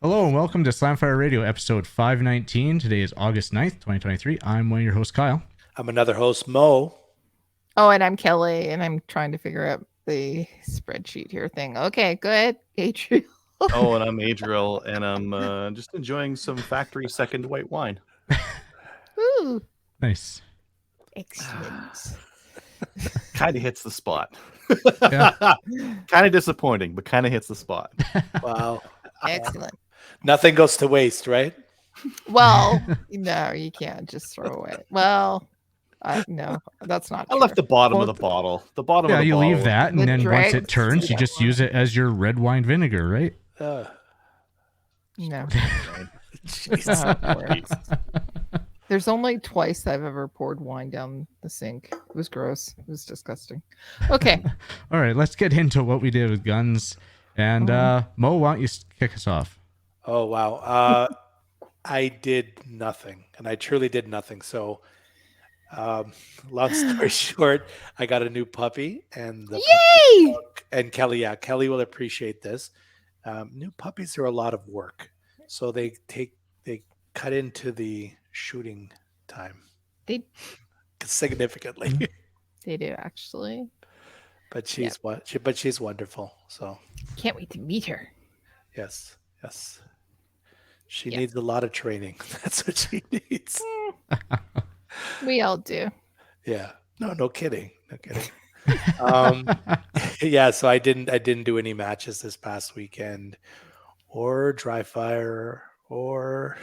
Hello and welcome to Slamfire Radio, episode 519. Today is August 9th, 2023. I'm one of your hosts, Kyle. I'm another host, Mo. Oh, and I'm Kelly, and I'm trying to figure out the spreadsheet here thing. Okay, good. Adriel. Oh, and I'm Adriel, and I'm just enjoying some factory second white wine. Ooh, Nice. excellent. Kind of hits the spot. Yeah. Kind of disappointing, but kind of hits the spot. Wow. Excellent. Nothing goes to waste, right? Well, no, you can't just throw away. Well, no, that's not I true. left the bottom of the bottle. The bottom of Yeah, the you bottle. leave that, and The then once dregs. it turns, you just use it as your red wine vinegar, right? No. Jeez. That's not how it works. There's only twice I've ever poured wine down the sink. It was gross. It was disgusting. Okay. All right, let's get into what we did with guns. And Mo, why don't you kick us off? Oh, wow. I did nothing, and I truly did nothing. So, long story short, I got a new puppy, and Yay! and Kelly, Kelly will appreciate this. New puppies are a lot of work, so they cut into the shooting time They significantly. they do actually. But she's wonderful. So Can't wait to meet her. yes. She Yeah. needs a lot of training. That's what she needs. We all do. Yeah. No kidding. Yeah, so I didn't do any matches this past weekend or dry fire or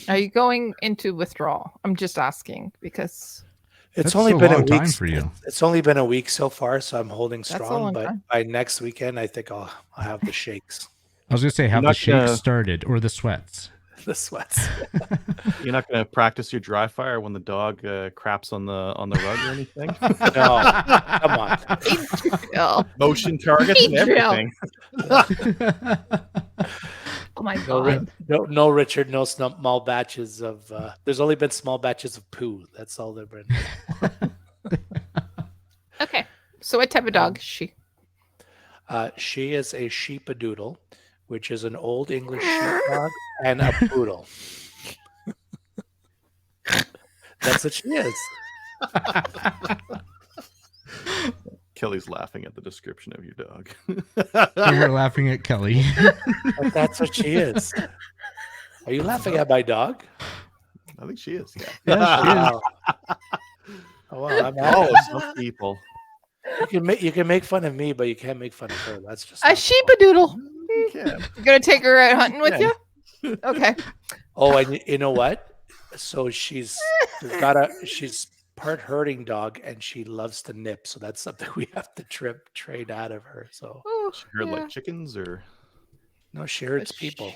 Are you going into withdrawal? I'm just asking because it's That's only a been a long week time for you. It's only been a week so far, so I'm holding That's a strong, long but time. by next weekend I think I'll have the shakes. I was going to say, have You're the not shakes gonna- started or the sweats. The sweats. You're not going to practice your dry fire when the dog craps on the rug or anything? No, come on. Adriel. Motion targets and Adriel. everything. Oh my No, god. no, Richard, no small batches of. There's only been small batches of poo. That's all there've been. Okay. So what type of dog is she? She is a sheepadoodle, which is an old English sheepdog and a poodle. That's what she is. Kelly's laughing at the description of your dog. And we're laughing at Kelly. But that's what she is. Are you laughing at my dog? I think she is. Yeah. Yeah, she is. Wow. Oh, wow. I'm Oh, some people. You can make fun of me, but you can't make fun of her. That's just A not cool. sheepadoodle. Yeah. You gonna take her out hunting with Yeah. you? Okay. Oh, and you know what? So she's part herding dog, and she loves to nip. So that's something we have to trade out of her. So Ooh, She heard yeah. like chickens or no, she herds people.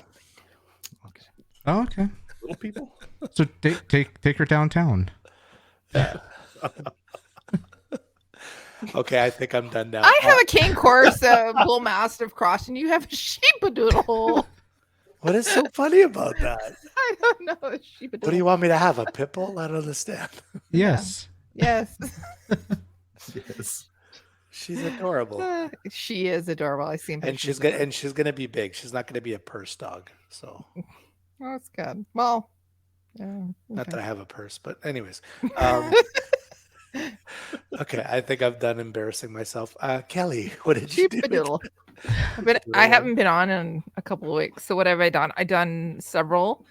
okay. Oh, okay. Little people? So take her downtown. Okay, I think I'm done now. I have a cane corse, a bull mastiff cross, and you have a sheepadoodle. What is so funny about that? I don't know. A sheepadoodle. What do you want me to have? A pit bull? I don't understand. Yes. Yes. Yes. She's adorable, She is adorable. I see him. and she's gonna be big. She's not gonna be a purse dog. So Oh, that's good. Well, yeah. not that Okay. I have a purse, but anyways. Okay, I think I'm done embarrassing myself. Kelly, what did you do? Sheepadoodle. But I haven't been on in a couple of weeks. So what have I done? I done several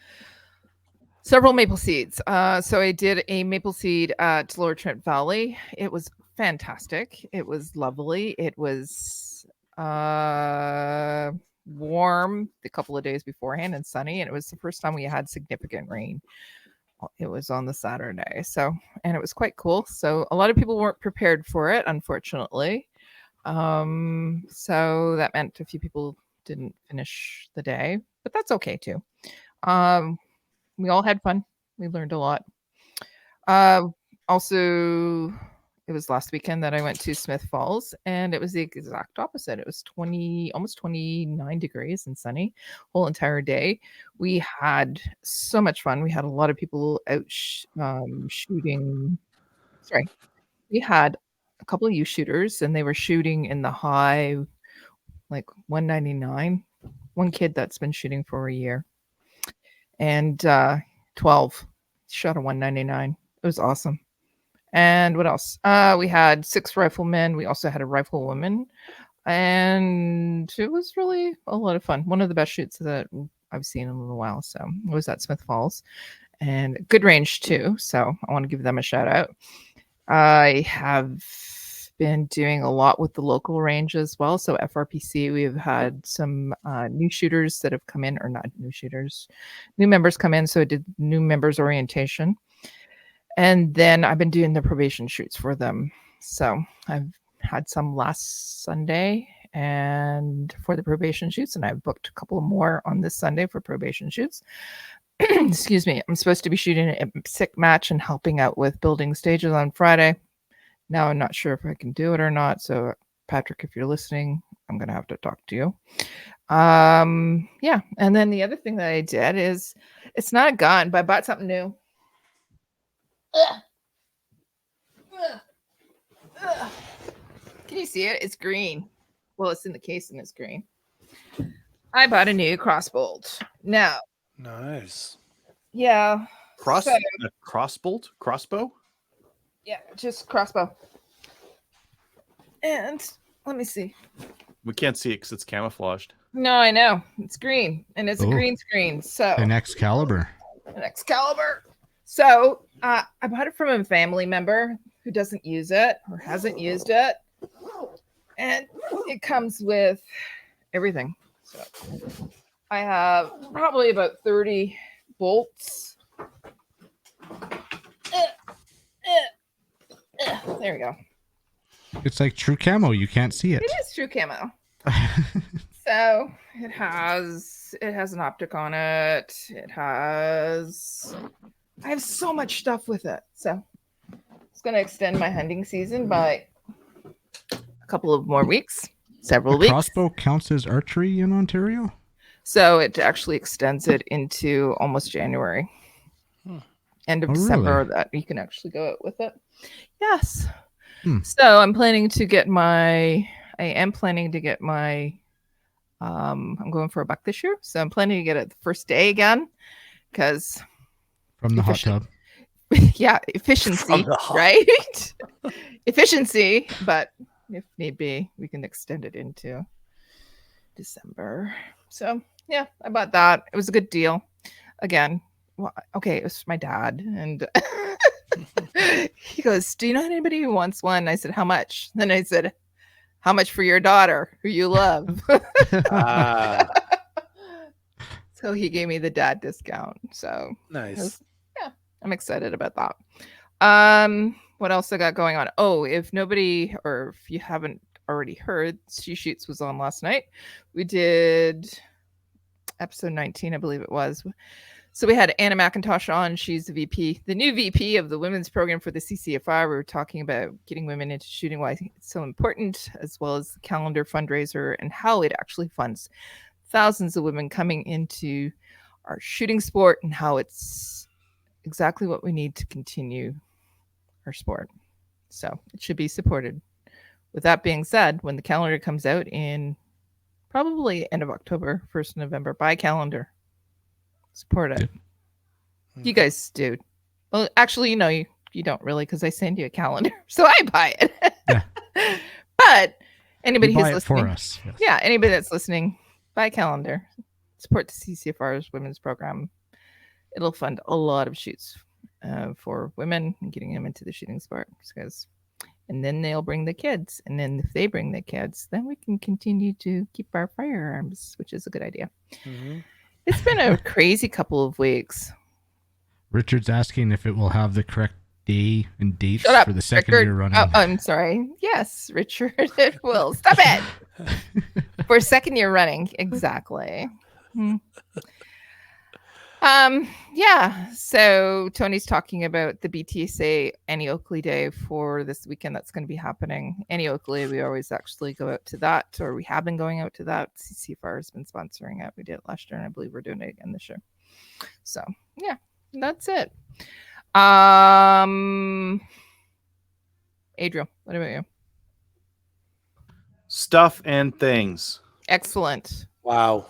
maple seeds. So I did a maple seed at Lower Trent Valley. It was fantastic. It was lovely. It was warm a couple of days beforehand and sunny, and it was the first time we had significant rain. It was on the Saturday, and it was quite cool. So a lot of people weren't prepared for it, unfortunately. So that meant a few people didn't finish the day, but that's okay too. We all had fun. We learned a lot. Also, it was last weekend that I went to Smith Falls, and it was the exact opposite. It was almost 29 degrees and sunny whole entire day. We had so much fun. We had a lot of people out shooting. Sorry, we had a couple of youth shooters, and they were shooting in the high, like 199 one kid that's been shooting for a year, and 12 shot a 199. It was awesome. And what else? We had 6 riflemen. We also had a riflewoman, and it was really a lot of fun. One of the best shoots that I've seen in a little while. So it was at Smith Falls, and good range too. So I want to give them a shout out. I have been doing a lot with the local range as well. So FRPC, we've had some new shooters that have come in, or not new shooters, new members come in. So I did new members orientation. And then I've been doing the probation shoots for them. So I've had some last Sunday and for the probation shoots, and I've booked a couple more on this Sunday for probation shoots. Excuse me. I'm supposed to be shooting a sick match and helping out with building stages on Friday. Now I'm not sure if I can do it or not. So Patrick, if you're listening, I'm going to have to talk to you. Yeah. And then the other thing that I did is, it's not a gun, but I bought something new. Can you see it? It's green. Well, it's in the case and it's green. I bought a new crossbolt. Now, Nice. yeah. Crossbow? Yeah, just crossbow. And let me see. We can't see it because it's camouflaged. No, I know. It's green. And it's a green screen. So An Excalibur. An Excalibur. So I bought it from a family member who doesn't use it or hasn't used it. And it comes with everything. So I have probably about 30 bolts. There we go. It's like true camo. You can't see it. It is true camo. So it has an optic on it. I have so much stuff with it. So it's going to extend my hunting season by a couple of more weeks, several weeks. Crossbow counts as archery in Ontario? So it actually extends it into almost January. End of December, really? that you can actually go out with it. Yes. So I'm planning to get my I'm going for a buck this year. So I'm planning to get it the first day again, because from the hot tub. Yeah, efficiency, right? Efficiency, but if need be, we can extend it into December. So yeah, I bought that. It was a good deal. Again, well, okay, it was my dad, and he goes, "Do you know anybody who wants one?" I said, "How much?" Then I said, "How much for your daughter, who you love?" So he gave me the dad discount. So Nice. Yeah, I'm excited about that. What else I got going on? Oh, if you haven't already heard, SheShoots was on last night. We did episode 19, I believe it was. So we had Anna McIntosh on. She's the new VP of the women's program for the CCFI. We were talking about getting women into shooting, why it's so important, as well as the calendar fundraiser and how it actually funds thousands of women coming into our shooting sport, and how it's exactly what we need to continue our sport. So it should be supported. With that being said, when the calendar comes out in probably end of October, 1st of November, buy calendar. Support it. You guys do. Well, actually, you don't really, because I send you a calendar, so I buy it. Yeah. But anybody who's listening, for us. Yes. Yeah, anybody that's listening, buy a calendar. Support the CCFR's women's program. It'll fund a lot of shoots for women and getting them into the shooting sport. And then they'll bring the kids, and then if they bring the kids, then we can continue to keep our firearms, which is a good idea. Mm-hmm. It's been a crazy couple of weeks. Richard's asking if it will have the correct day and dates for the second year running. Oh, I'm sorry. Yes, Richard, it will. Stop it. For second year running. Exactly. Yeah. So Tony's talking about the BTSA Annie Oakley Day for this weekend. That's going to be happening. Annie Oakley, we always actually go out to that, or we have been going out to that. CCFR has been sponsoring it. We did it last year, and I believe we're doing it again this year. So yeah, that's it. Adriel, what about you? Stuff and things. Excellent. Wow.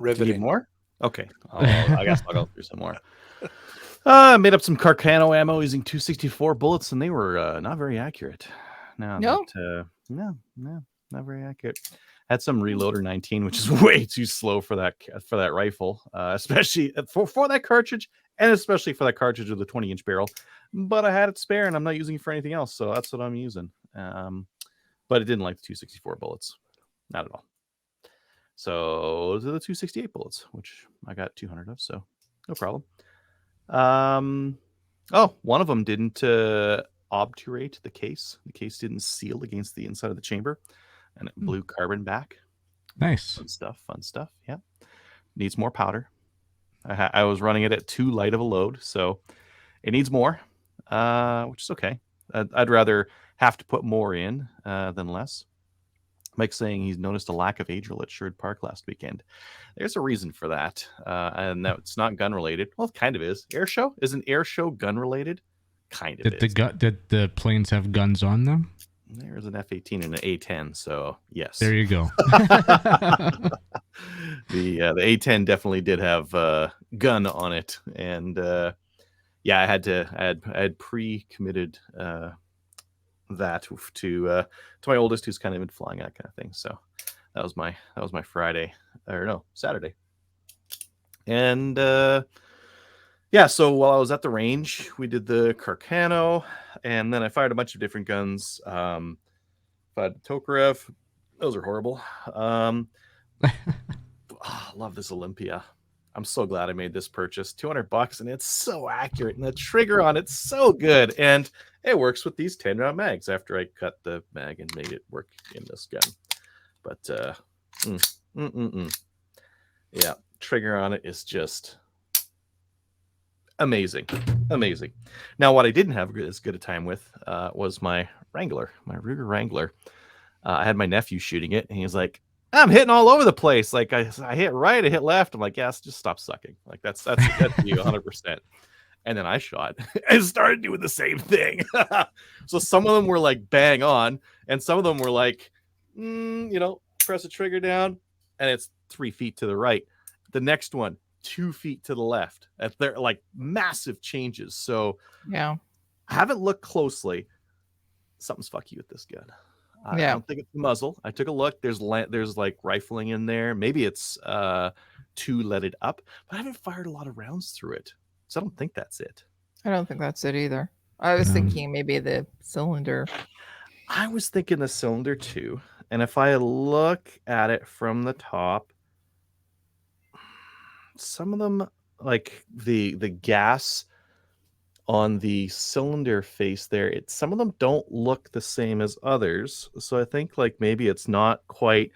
Riveting. more? Okay. I guess I'll go through some more. I made up some Carcano ammo using 264 bullets, and they were not very accurate. No, no, not very accurate. Had some reloader 19, which is way too slow for that rifle, especially for that cartridge, and especially for that cartridge with the 20-inch barrel. But I had it spare, and I'm not using it for anything else, so that's what I'm using. But it didn't like the 264 bullets, not at all. So those are the 268 bullets, which I got 200 of, so no problem. One of them didn't obturate the case. The case didn't seal against the inside of the chamber, and it blew carbon back. Nice. Fun stuff. Yeah, needs more powder. I was running it at too light of a load, so it needs more, which is okay. I'd rather have to put more in than less. Mike's saying he's noticed a lack of Adriel at Sherwood Park last weekend. There's a reason for that, and that it's not gun related. Well, it kind of is. Air show? Is an air show gun related? Kind of. Did the planes have guns on them? There's an F-18 and an A-10, so yes. There you go. The A-10 definitely did have gun on it, and yeah, I had pre-committed that to my oldest, who's kind of been flying that kind of thing. So that was my Saturday. And yeah, so while I was at the range, we did the Carcano, and then I fired a bunch of different guns. Fired the Tokarev. Those are horrible. I love this Olympia. I'm so glad I made this purchase. $200, and it's so accurate, and the trigger on it's so good, and it works with these 10-round mags after I cut the mag and made it work in this gun. But yeah, trigger on it is just amazing. Now, what I didn't have as good a time with was my Wrangler, my Ruger Wrangler. I had my nephew shooting it, and he was like, I'm hitting all over the place. Like I hit right, I hit left. I'm like, yes, just stop sucking. Like that's you 100%. And then I shot and started doing the same thing. So some of them were like bang on, and some of them were like, press the trigger down, and it's 3 feet to the right. The next one, 2 feet to the left. They're like massive changes. So yeah, I haven't looked closely. Something's fucky with this gun. I don't think it's the muzzle. I took a look. There's like rifling in there. Maybe it's two-leaded up, but I haven't fired a lot of rounds through it, so I don't think that's it. I don't think that's it either. I was thinking maybe the cylinder. I was thinking the cylinder too. And if I look at it from the top, some of them, like the gas on the cylinder face there, some of them don't look the same as others. So I think like maybe it's not quite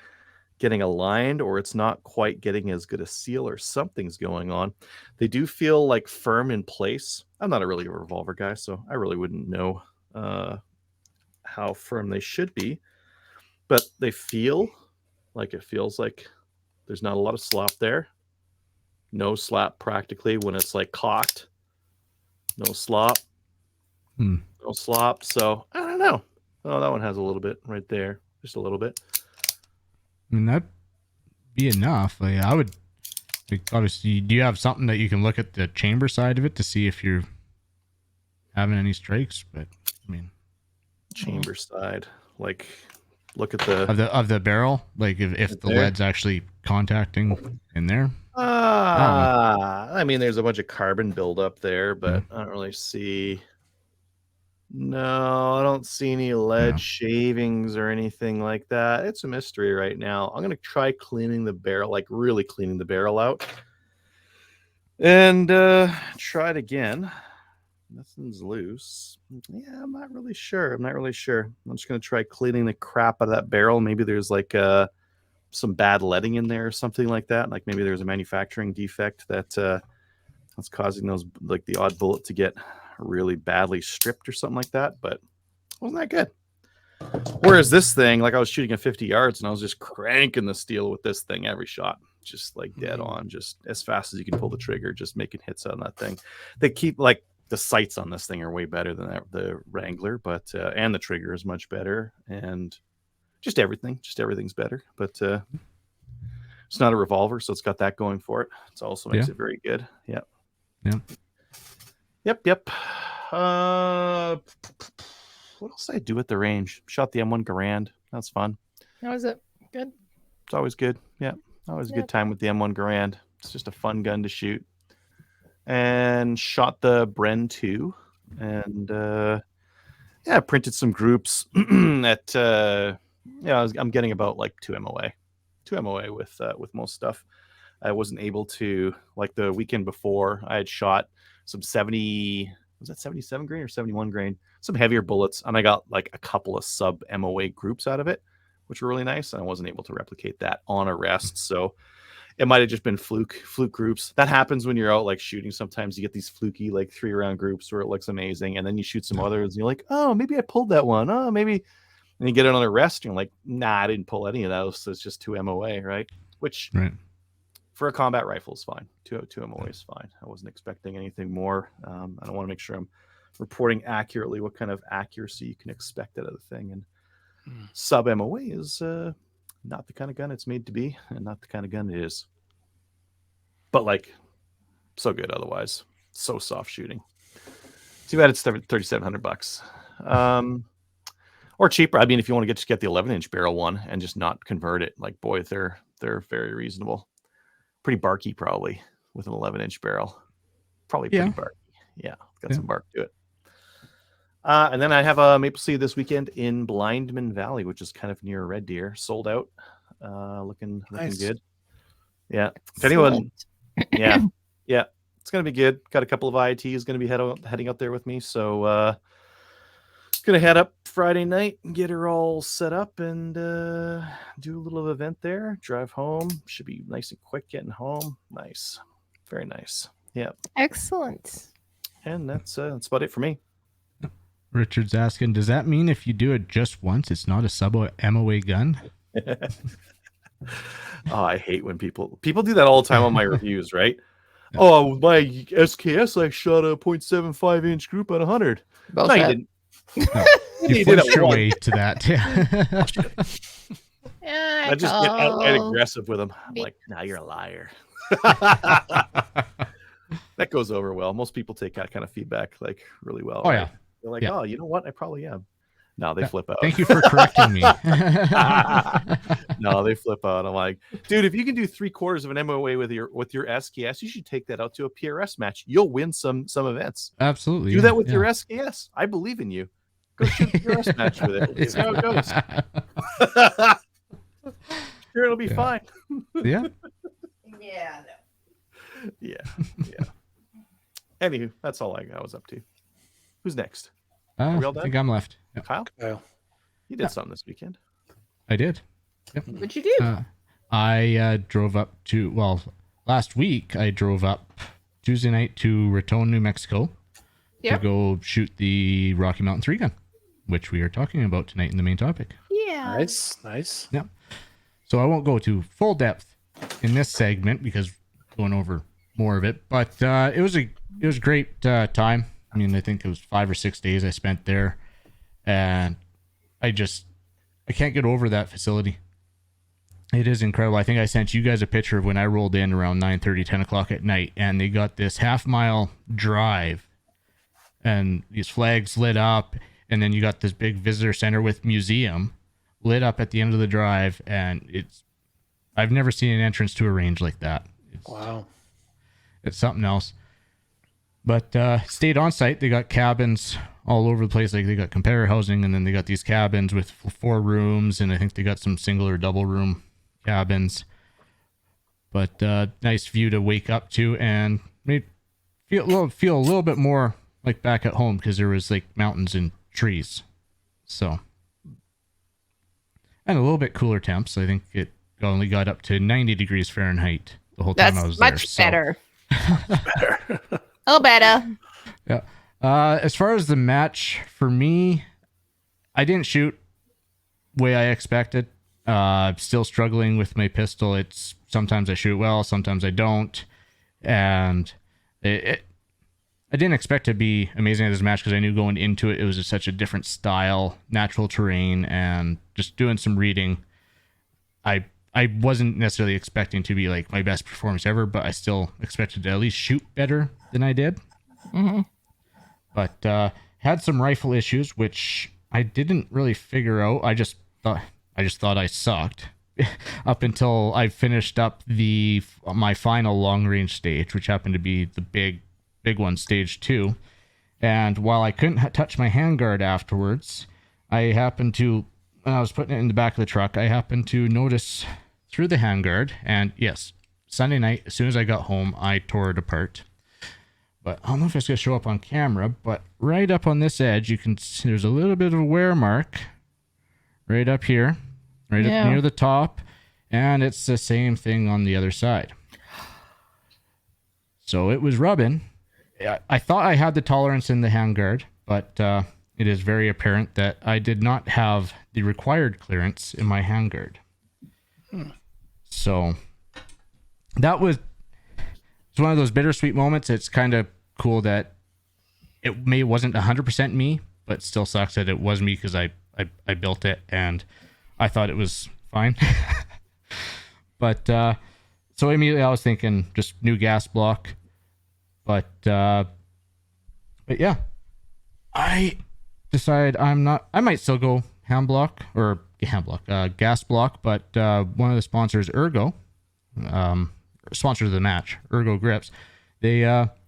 getting aligned, or it's not quite getting as good a seal, or something's going on. They do feel like firm in place. I'm not really a revolver guy, so I really wouldn't know how firm they should be, but they feel like it feels like there's not a lot of slop there. No slap practically when it's like cocked. No slop. No slop. So I don't know. Oh, that one has a little bit right there. Just a little bit. I mean, that'd be enough. Like, I would, obviously, do you have something that you can look at the chamber side of it to see if you're having any strikes? But I mean, chamber side, like look at the of the barrel, like if the lead's actually contacting in there. I mean, there's a bunch of carbon buildup there, but I don't really see. No, I don't see any lead shavings or anything like that. It's a mystery right now. I'm gonna try cleaning the barrel, like really cleaning the barrel out, and try it again. Nothing's loose. Yeah, I'm not really sure. I'm just gonna try cleaning the crap out of that barrel. Maybe there's like some bad leading in there or something like that. Like maybe there's a manufacturing defect that's causing those, like the odd bullet to get really badly stripped or something like that. But wasn't that good? Whereas this thing, like I was shooting at 50 yards and I was just cranking the steel with this thing every shot, just like dead on, just as fast as you can pull the trigger, just making hits on that thing. They keep like the sights on this thing are way better than the Wrangler, but and the trigger is much better, and just everything's better. But It's not a revolver, so it's got that going for it. It also makes it very good. Yeah. Yep. What else did I do at the range? Shot the M1 Garand. That's fun. How is it? Good. It's always good. Yeah. Always a good time with the M1 Garand. It's just a fun gun to shoot. And shot the Bren 2. And printed some groups at I'm getting about like 2 MOA. 2 MOA with most stuff. I wasn't able to, like the weekend before, I had shot some 70, was that 77 grain or 71 grain? Some heavier bullets, and I got like a couple of sub MOA groups out of it, which were really nice. And I wasn't able to replicate that on a rest. So it might have just been fluke groups. That happens when you're out like shooting. Sometimes you get these fluky like 3-round groups where it looks amazing, and then you shoot some others and you're like, oh, maybe I pulled that one. Oh, maybe. And you get it on a rest, and you're like, nah, I didn't pull any of those. So it's just 2 MOA, right? Which for a combat rifle is fine. 2 MOA is fine. I wasn't expecting anything more. I don't want to make sure I'm reporting accurately what kind of accuracy you can expect out of the thing. And sub MOA is not the kind of gun it's made to be, and not the kind of gun it is. But like, so good otherwise. So soft shooting. Too bad it's $3,700. Or cheaper. I mean, if you want to just get the 11-inch barrel one and just not convert it, like, boy, they're very reasonable. Pretty barky, probably, with an 11-inch barrel. Probably pretty barky. Yeah, got some bark to it. And then I have a Maple Sea this weekend in Blindman Valley, which is kind of near Red Deer. Sold out. Looking good. Yeah. If anyone, yeah, it's gonna be good. Got a couple of IITs going to be heading out there with me, so gonna head up Friday night and get her all set up and do a little event there. Drive home. Should be nice and quick getting home. Nice, very nice. Yeah. Excellent. And that's about it for me. Richard's asking, does that mean if you do it just once, it's not a sub MOA gun? Oh, I hate when people do that all the time on my reviews, right? Oh, my SKS, I shot a 0.75-inch group at 100. Bullshit. No, you didn't. No. You flinched your way to that. Yeah, I just get outright aggressive with them. I'm like, nah, you're a liar. That goes over well. Most people take that kind of feedback like really well. Oh, right? yeah. They're like, oh, you know what? I probably am. No, they flip out. Thank you for correcting me. No, they flip out. I'm like, dude, if you can do 3/4 of an MOA with your SKS, you should take that out to a PRS match. You'll win some events. Absolutely. Do that with your SKS. I believe in you. Go shoot a PRS match with it. See how it goes. Sure, it'll be fine. Yeah. Yeah. Yeah. Anywho, that's all I was up to. Who's next? I think I'm left. Yep. Kyle? You did something this weekend. I did. Yep. What'd you do? I drove up to, last week I drove up Tuesday night to Raton, New Mexico to go shoot the Rocky Mountain 3 gun, which we are talking about tonight in the main topic. Yeah. Nice. Yeah. So I won't go to full depth in this segment because going over more of it, but it was a great time. I mean, I think it was 5 or 6 days I spent there, and I can't get over that facility. It is incredible. I think I sent you guys a picture of when I rolled in around 9:30, 10 o'clock at night, and they got this half-mile drive, and these flags lit up, and then you got this big visitor center with museum lit up at the end of the drive, and I've never seen an entrance to a range like that. Wow. It's something else. But stayed on site. They got cabins all over the place. Like, they got competitor housing, and then they got these cabins with 4 rooms, and I think they got some single or double room cabins. But nice view to wake up to, and made feel a little bit more like back at home because there was like mountains and trees. So, and a little bit cooler temps. I think it only got up to 90 degrees Fahrenheit the whole time I was there. That's much better. A little better. Yeah. As far as the match, for me, I didn't shoot the way I expected. I'm still struggling with my pistol. It's sometimes I shoot well, sometimes I don't. And I didn't expect to be amazing at this match because I knew going into it, it was just such a different style, natural terrain, and just doing some reading. I I wasn't necessarily expecting to be like my best performance ever, but I still expected to at least shoot better than I did. Mm-hmm. But had some rifle issues, which I didn't really figure out. I just thought I sucked up until I finished up my final long range stage, which happened to be the big one, stage 2. And while I couldn't touch my handguard afterwards, I happened to, when I was putting it in the back of the truck, I happened to notice through the handguard, and yes, Sunday night, as soon as I got home, I tore it apart. But I don't know if it's going to show up on camera, but right up on this edge, you can see there's a little bit of a wear mark right up here, right up near the top, and it's the same thing on the other side. So it was rubbing. I thought I had the tolerance in the handguard, but it is very apparent that I did not have the required clearance in my handguard. So that was, it's one of those bittersweet moments. It's kind of cool that it wasn't 100% me, but still sucks that it was me because I built it and I thought it was fine. But so immediately I was thinking just new gas block. But yeah, I decided I might still go gas block, but one of the sponsors, Ergo, sponsor of the match, Ergo Grips, they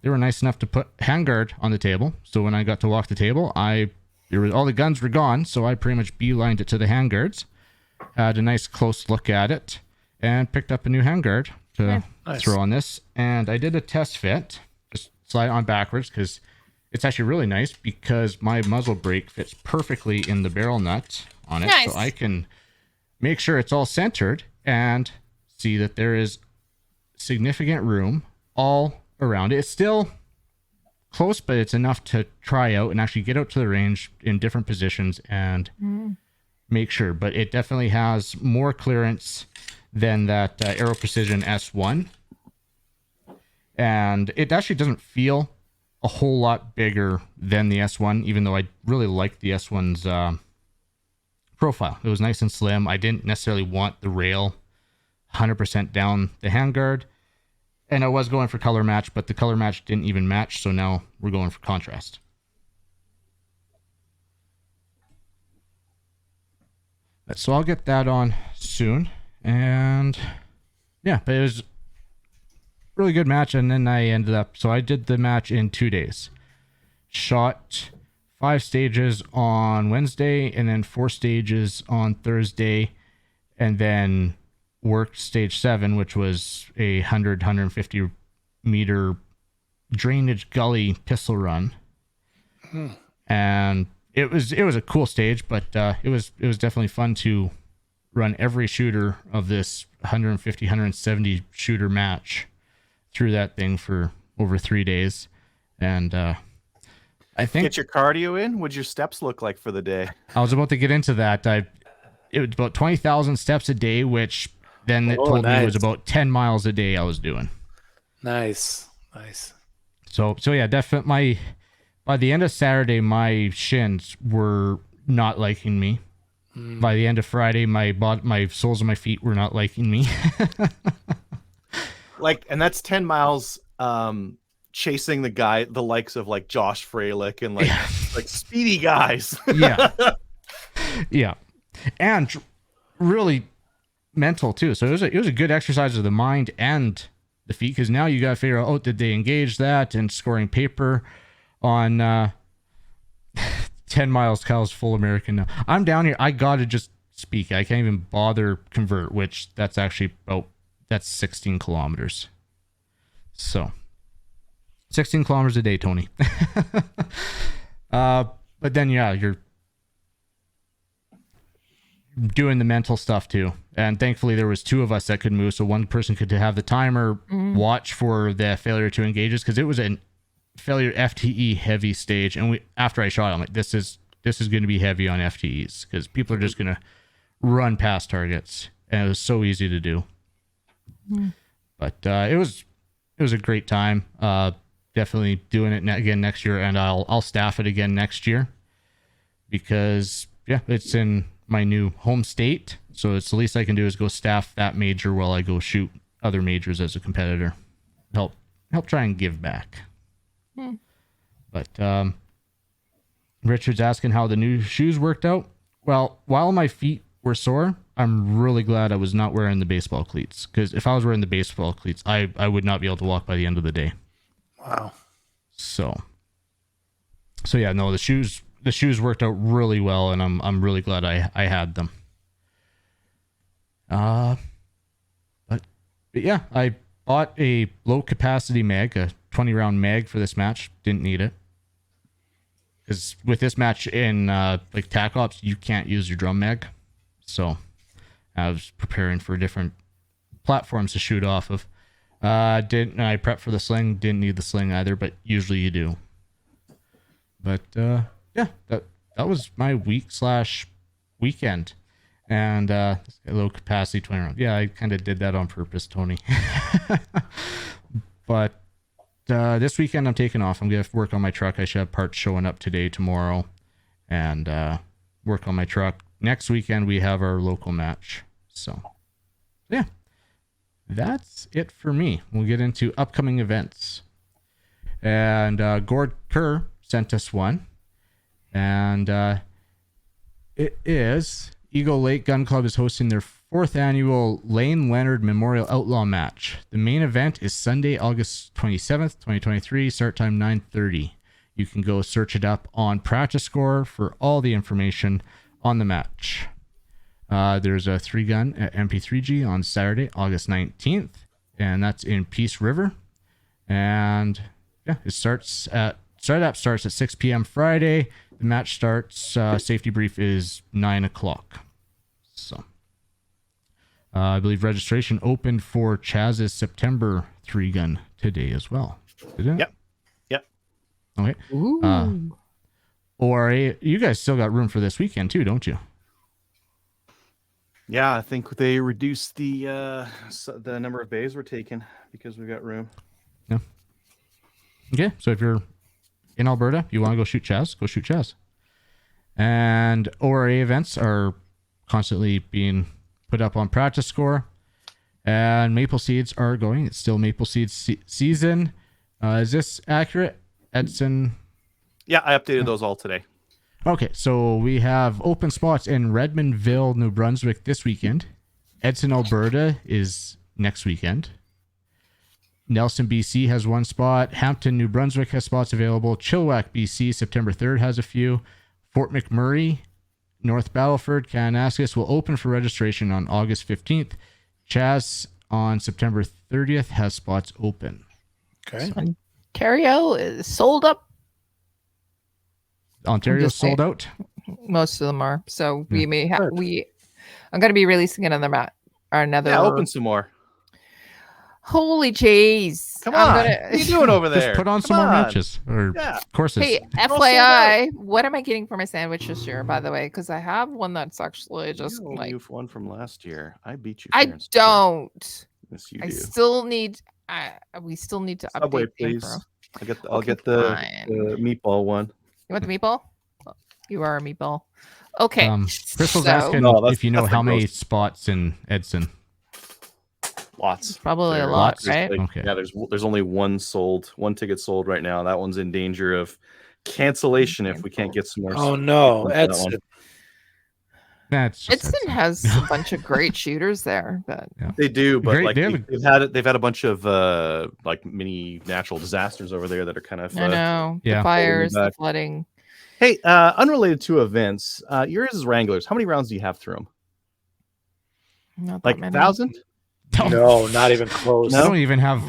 were nice enough to put handguard on the table. So when I got to walk the table, all the guns were gone, so I pretty much beelined it to the handguards, had a nice close look at it, and picked up a new handguard to throw on this. And I did a test fit. Slide on backwards because it's actually really nice because my muzzle brake fits perfectly in the barrel nut on it. Nice. So I can make sure it's all centered and see that there is significant room all around it. It's still close, but it's enough to try out and actually get out to the range in different positions and make sure. But it definitely has more clearance than that Aero Precision S1. And it actually doesn't feel a whole lot bigger than the S1, even though I really liked the S1's profile. It was nice and slim. I didn't necessarily want the rail 100% down the handguard. And I was going for color match, but the color match didn't even match, so now we're going for contrast. So I'll get that on soon. And yeah, but it was really good match. And then I ended up, so I did the match in 2 days, shot 5 stages on Wednesday and then 4 stages on Thursday, and then worked stage 7, which was a 150 meter drainage gully pistol run. And it was a cool stage, but it was definitely fun to run every shooter of this 150 170 shooter match through that thing for over 3 days. And I think, get your cardio in. What'd your steps look like for the day? I was about to get into that. It was about 20,000 steps a day, which then it told me it was about 10 miles a day I was doing. Nice. So yeah, definitely by the end of Saturday, my shins were not liking me. By the end of Friday, my soles of my feet were not liking me. And that's 10 miles chasing the likes of like Josh Freilich and like speedy guys. Yeah. And really mental too. So it was a good exercise of the mind and the feet, because now you got to figure out, did they engage that, and scoring paper on 10 miles. Kyle's full American now. I'm down here. I got to just speak. I can't even bother convert, which that's actually that's 16 kilometers. So 16 kilometers a day, Tony. But then, yeah, you're doing the mental stuff too. And thankfully there was 2 of us that could move. So one person could have the timer watch for the failure to engages, because it was a failure FTE heavy stage. And after I shot, I'm like, this is going to be heavy on FTEs, because people are just going to run past targets. And it was so easy to do. But it was a great time. Definitely doing it again next year, and I'll staff it again next year, because yeah, it's in my new home state, so it's the least I can do is go staff that major while I go shoot other majors as a competitor. Help try and give back. But Richard's asking how the new shoes worked out. Well, while my feet were sore, I'm really glad I was not wearing the baseball cleats, because if I was wearing the baseball cleats, I would not be able to walk by the end of the day. Wow. So yeah, no, the shoes worked out really well, and I'm really glad I had them. But yeah, I bought a low capacity mag, a 20 round mag for this match. Didn't need it, because with this match in like TAC Ops, you can't use your drum mag. So I was preparing for different platforms to shoot off of. I prepped for the sling. Didn't need the sling either, but usually you do. But yeah, that was my week/weekend, and a low capacity 20 round. Yeah, I kind of did that on purpose, Tony. But this weekend I'm taking off. I'm gonna work on my truck. I should have parts showing up today, tomorrow, and work on my truck. Next weekend we have our local match. So yeah, that's it for me. We'll get into upcoming events. And Gord Kerr sent us one, and it is Eagle Lake Gun Club is hosting their 4th annual Lane Leonard Memorial Outlaw Match. The main event is Sunday, August 27th, 2023, start time 9:30. You can go search it up on Practice Score for all the information on the match. There's a 3-gun at MP3G on Saturday, August 19th, and that's in Peace River. And yeah, it starts at 6 p.m. Friday. The match starts, safety brief is 9 o'clock. So I believe registration opened for Chaz's September 3-gun today as well. Did it? Yep. Okay. Ooh. Or you guys still got room for this weekend too, don't you? Yeah, I think they reduced the number of bays we're taking because we've got room. Yeah. Okay, so if you're in Alberta, you want to go shoot Chaz, go shoot Chaz. And ORA events are constantly being put up on Practice Score. And Maple Seeds are going. It's still Maple Seeds season. Is this accurate, Edson? Yeah, I updated those all today. Okay, so we have open spots in Redmondville, New Brunswick this weekend. Edson, Alberta is next weekend. Nelson, BC has 1 spot. Hampton, New Brunswick has spots available. Chilliwack, BC, September 3rd has a few. Fort McMurray, North Battleford, Kananaskis will open for registration on August 15th. Chaz on September 30th has spots open. Okay. Ontario is sold up. Ontario's sold out. Most of them are. So we may have I'm going to be releasing another mat or another. Yeah, open some more. Holy jeez. Come on. What are you doing over there? Just put on some more matches or courses. Hey, FYI, what am I getting for my sandwich this year, by the way? Because I have one that's actually just like one from last year. I beat you. I don't. Yes, you I do. still need. We still need to Subway, update the info. please. I'll get the meatball one. You want the meatball? You are a meatball. Okay. Crystal's asking if you know how many spots in Edson. Lots. Probably a lot, right? Okay. Yeah, there's only one ticket sold right now. That one's in danger of cancellation if we can't get some more. Oh no, Edson. Edson has a bunch of great shooters there, but they do. But Great, like they've had a bunch of like mini natural disasters over there that are kind of. I know the fires, the flooding. Hey, unrelated to events, yours is Wranglers. How many rounds do you have through them? Not like 1,000? No, not even close. I don't even have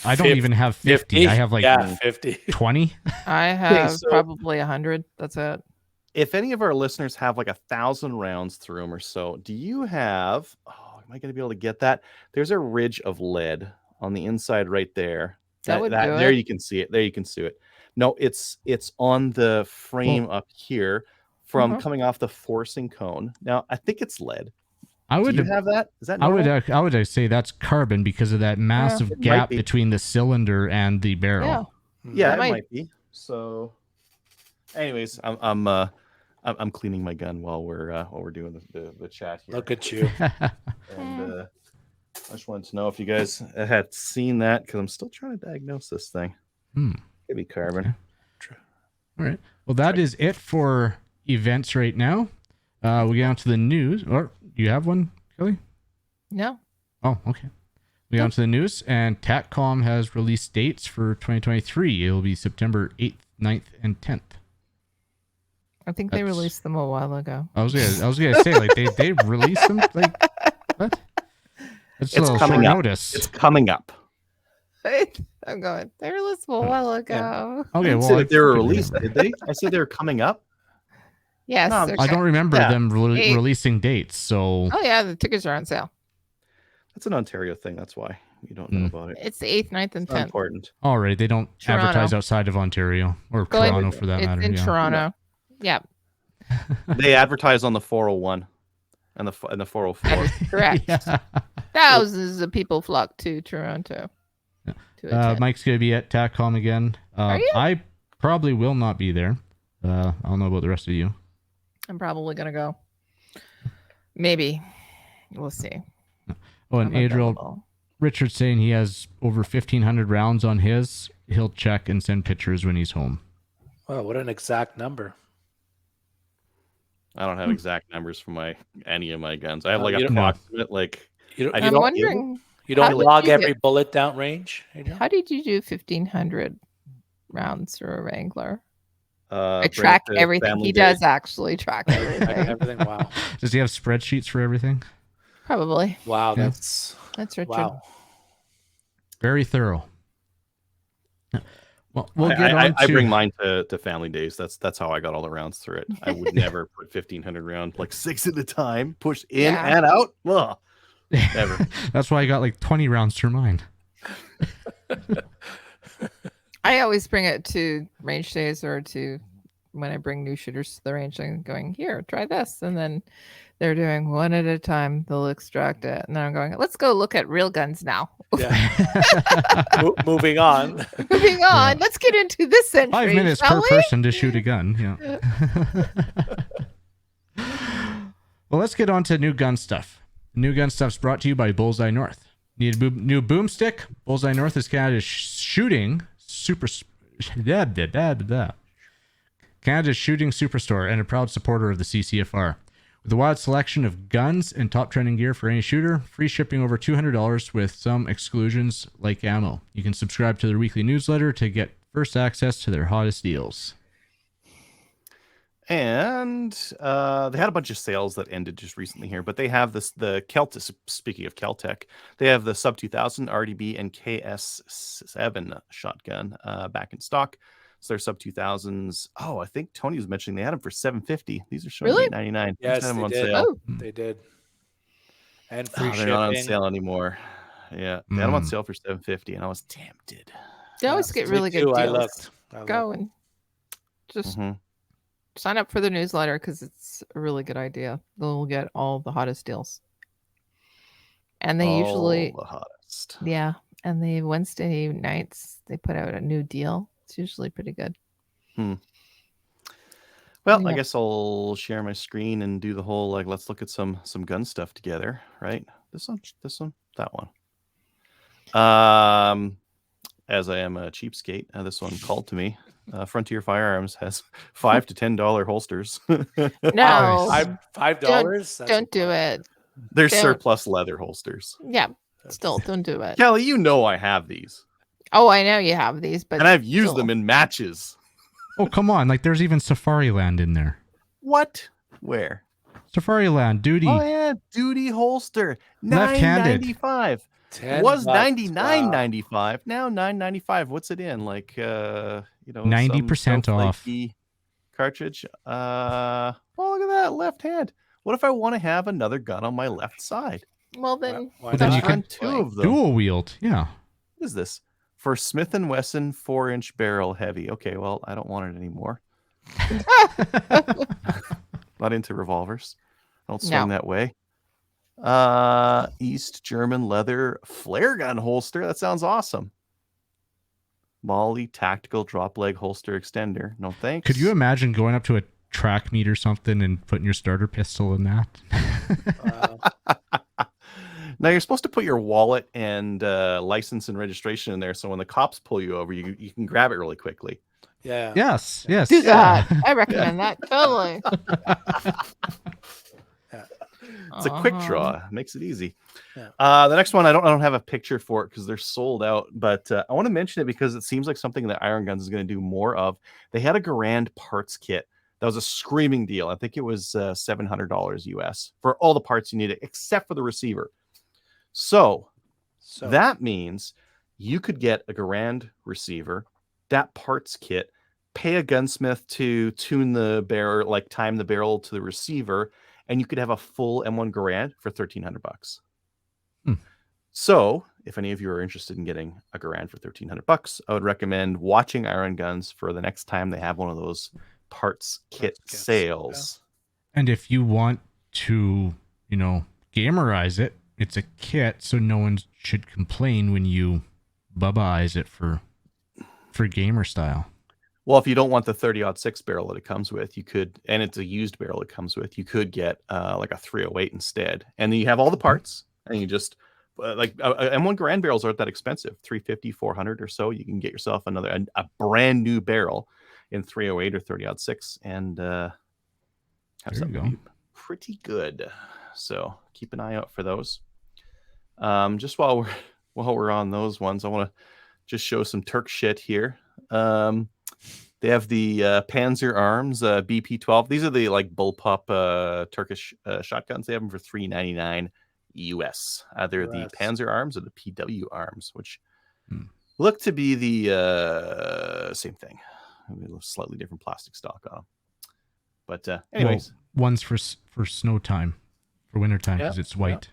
I don't even have 50. I have 50. 20. I have probably 100. That's it. If any of our listeners have like 1,000 rounds through them or so, do you have? Oh, am I going to be able to get that? There's a ridge of lead on the inside right there. There you can see it. There you can see it. No, it's on the frame up here from coming off the forcing cone. Now I think it's lead. Do you have that? Is that normal? I would say that's carbon because of that massive gap between the cylinder and the barrel. Yeah, it might be. So, anyways, I'm I'm cleaning my gun while we're doing the chat here. Look at you. And I just wanted to know if you guys had seen that because I'm still trying to diagnose this thing. Maybe carbon. Okay. All right. Well, that is it for events right now. We get on to the news. Or do you have one, Kelly? No. Oh, okay. We get on to the news, and TACCOM has released dates for 2023. It will be September 8th, 9th, and 10th. I think they released them a while ago. I was gonna say, like, they released them, like, what? It's a little coming short up. notice. It's coming up. I'm going. They released them a while ago. Okay, I well, said they were released, did they? I said they were coming up. Yes. No, they're I don't remember Yeah. them releasing dates, so Oh yeah, the tickets are on sale. That's an Ontario thing. That's why you don't know about it. It's the 8th, 9th, and It's not 10th. important. all right, they don't Toronto. advertise outside of Ontario or Go ahead. Toronto for that It's matter. in Yeah. Toronto. Yeah, They advertise on the 401 and the 404. that is correct. Yeah. Thousands of people flock to Toronto. To attend. Mike's gonna be at TACCOM again. Are you? I probably will not be there. I don't know about the rest of you. I'm probably gonna go. Maybe. We'll see. Oh, and I'm Adriel, available. Richard's saying he has over 1,500 rounds on his. He'll check and send pictures when he's home. Wow, what an exact number. I don't have exact numbers for any of my guns. I have Oh, like you don't- approximate like You don't, I you I'm don't, wondering you don't how did log you every get- bullet down range? Adriel? how did you do 1,500 rounds for a Wrangler? I bring it track to everything. family He day. does actually track Track everything. everything. Wow. Does he have spreadsheets for everything? Probably. Wow, Yeah. that's That's Richard. wow. Very thorough. Well, we'll get on I to... bring mine to family days. That's how I got all the rounds through it. I would never put 1,500 round like 6 at a time, push in Yeah. and out. Ugh, never. That's why I got like 20 rounds through mine. I always bring it to range days or to when I bring new shooters to the range and going, here, try this. And then they're doing one at a time. They'll extract it. And then I'm going, let's go look at real guns now. Yeah. Moving on. Moving on. Let's get into this century. 5 minutes shall per we? person to shoot a gun. Yeah. Well, let's get on to new gun stuff. New gun stuff's brought to you by Bullseye North. Need a new boomstick? Bullseye North is Canada's shooting Canada's shooting superstore and a proud supporter of the CCFR. With a wide selection of guns and top trending gear for any shooter, free shipping over $200 with some exclusions like ammo. You can subscribe to their weekly newsletter to get first access to their hottest deals. And they had a bunch of sales that ended just recently here, but they have the Keltec. Speaking of Keltec, they have the Sub 2000 RDB and KS7 shotgun back in stock. So they're Sub 2000s. Oh, I think Tony was mentioning they had them for $750. These are showing Really? $899. Yes, Had them they on did. sale. Oh, They did. And free They're not on shipping. sale anymore. Yeah, they had them on sale for $750, and I was tempted. they always Yes, get me really good too. deals. I looked. Go and just Mhm. sign up for the newsletter because it's a really good idea. They'll get all the hottest deals. And they usually, All the hottest. yeah, and the Wednesday nights, they put out a new deal. It's usually pretty good. Well, I Yeah. guess I'll share my screen and do the whole like let's look at some gun stuff together, right? This one, that one. As I am a cheapskate, this one called to me. Frontier Firearms has $5 to $10 holsters. No, $5. don't do it. They're Don't. surplus leather holsters. Yeah, still don't do it. Kelly, you know I have these, Oh, I know you have these, but and I've used still. them in matches. Oh, come on. Like, there's even Safari Land in there. What? Where? Safari Land, duty. Oh yeah, duty holster, Left-handed. $9.95. $10. Was Wow. $99.95. Now $9.95. What's it in? Like 90% some off. flaky cartridge. Well, look at that left hand. What if I want to have another gun on my left side? Well, then, Why Well, then not? you can Run two of them. Dual wield. Yeah. What is this? For Smith & Wesson 4-inch barrel heavy. Okay, well, I don't want it anymore. Not into revolvers. I don't swing No. that way. East German leather flare gun holster. That sounds awesome. Molly tactical drop leg holster extender. No thanks. Could you imagine going up to a track meet or something and putting your starter pistol in that. Now you're supposed to put your wallet and license and registration in there, so when the cops pull you over, you can grab it really quickly. Yeah. Yes. Do that. Yeah. I recommend that totally. It's a quick draw. Makes it easy. Yeah. The next one, I don't have a picture for it because they're sold out, but I want to mention it because it seems like something that Iron Guns is going to do more of. They had a Garand parts kit. That was a screaming deal. I think it was $700 US for all the parts you needed, except for the receiver. So that means you could get a Garand receiver, that parts kit, pay a gunsmith to tune the barrel, like time the barrel to the receiver, and you could have a full M1 Garand for $1,300. So if any of you are interested in getting a Garand for $1,300, I would recommend watching Iron Guns for the next time they have one of those parts kit sales. Yeah. And if you want to, gamerize it, it's a kit, so no one should complain when you bubba-ize it for gamer style. Well, if you don't want the 30-06 barrel that it comes with, you could, and it's a used barrel it comes with, you could get like a 308 instead. And then you have all the parts, and you just, M1 Garand barrels aren't that expensive, $350, $400 or so. You can get yourself a brand new barrel in 308 or 30-06 and have something be pretty good. So keep an eye out for those. Just while we're on those ones, I want to just show some Turk shit here. They have the Panzer Arms BP-12. These are the bullpup Turkish shotguns. They have them for $399 US. Either the Panzer Arms or the PW Arms, which look to be the same thing. Slightly different plastic stock on them. But anyways, one's for snow time, for winter time because it's white.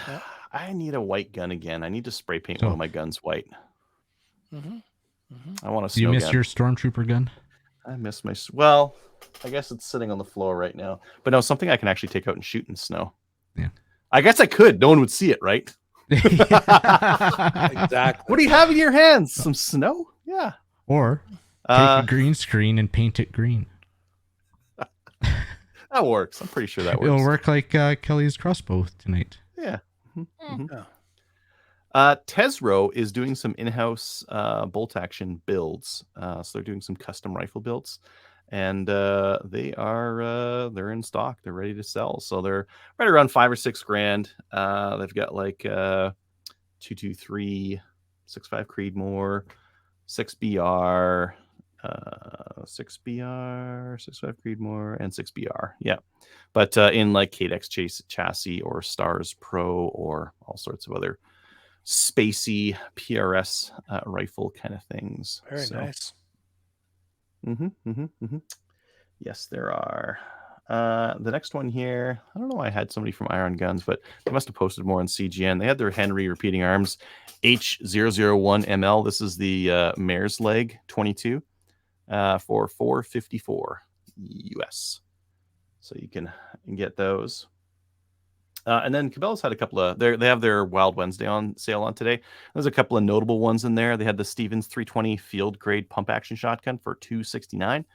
Yeah. I need a white gun again. I need to spray paint one of my guns white. I want to. Do you miss your stormtrooper gun? I miss my. Well, I guess it's sitting on the floor right now. But no, something I can actually take out and shoot in snow. Yeah. I guess I could. No one would see it, right? Exactly. What do you have in your hands? Some snow? Yeah. Or take a green screen and paint it green. That works. I'm pretty sure that works. It'll work like Kelly's crossbow tonight. Yeah. Tesro is doing some in-house bolt action builds. So they're doing some custom rifle builds, and they're in stock. They're ready to sell. So they're right around $5 or $6 grand. They've got 223, 6.5 Creedmoor, 6BR, 6BR, 6.5 Creedmoor, and 6BR. Yeah. But in Cadex chassis or Stars Pro or all sorts of other spacey PRS rifle kind of things. Very nice. Yes, there are. The next one here, I don't know why I had somebody from Iron Guns, but they must have posted more on CGN. They had their Henry repeating arms H001ML. This is the Mare's Leg 22 for $454 US. So you can get those. And then Cabela's had a couple of, they have their Wild Wednesday on sale on today. There's a couple of notable ones in there. They had the Stevens 320 field grade pump action shotgun for $269,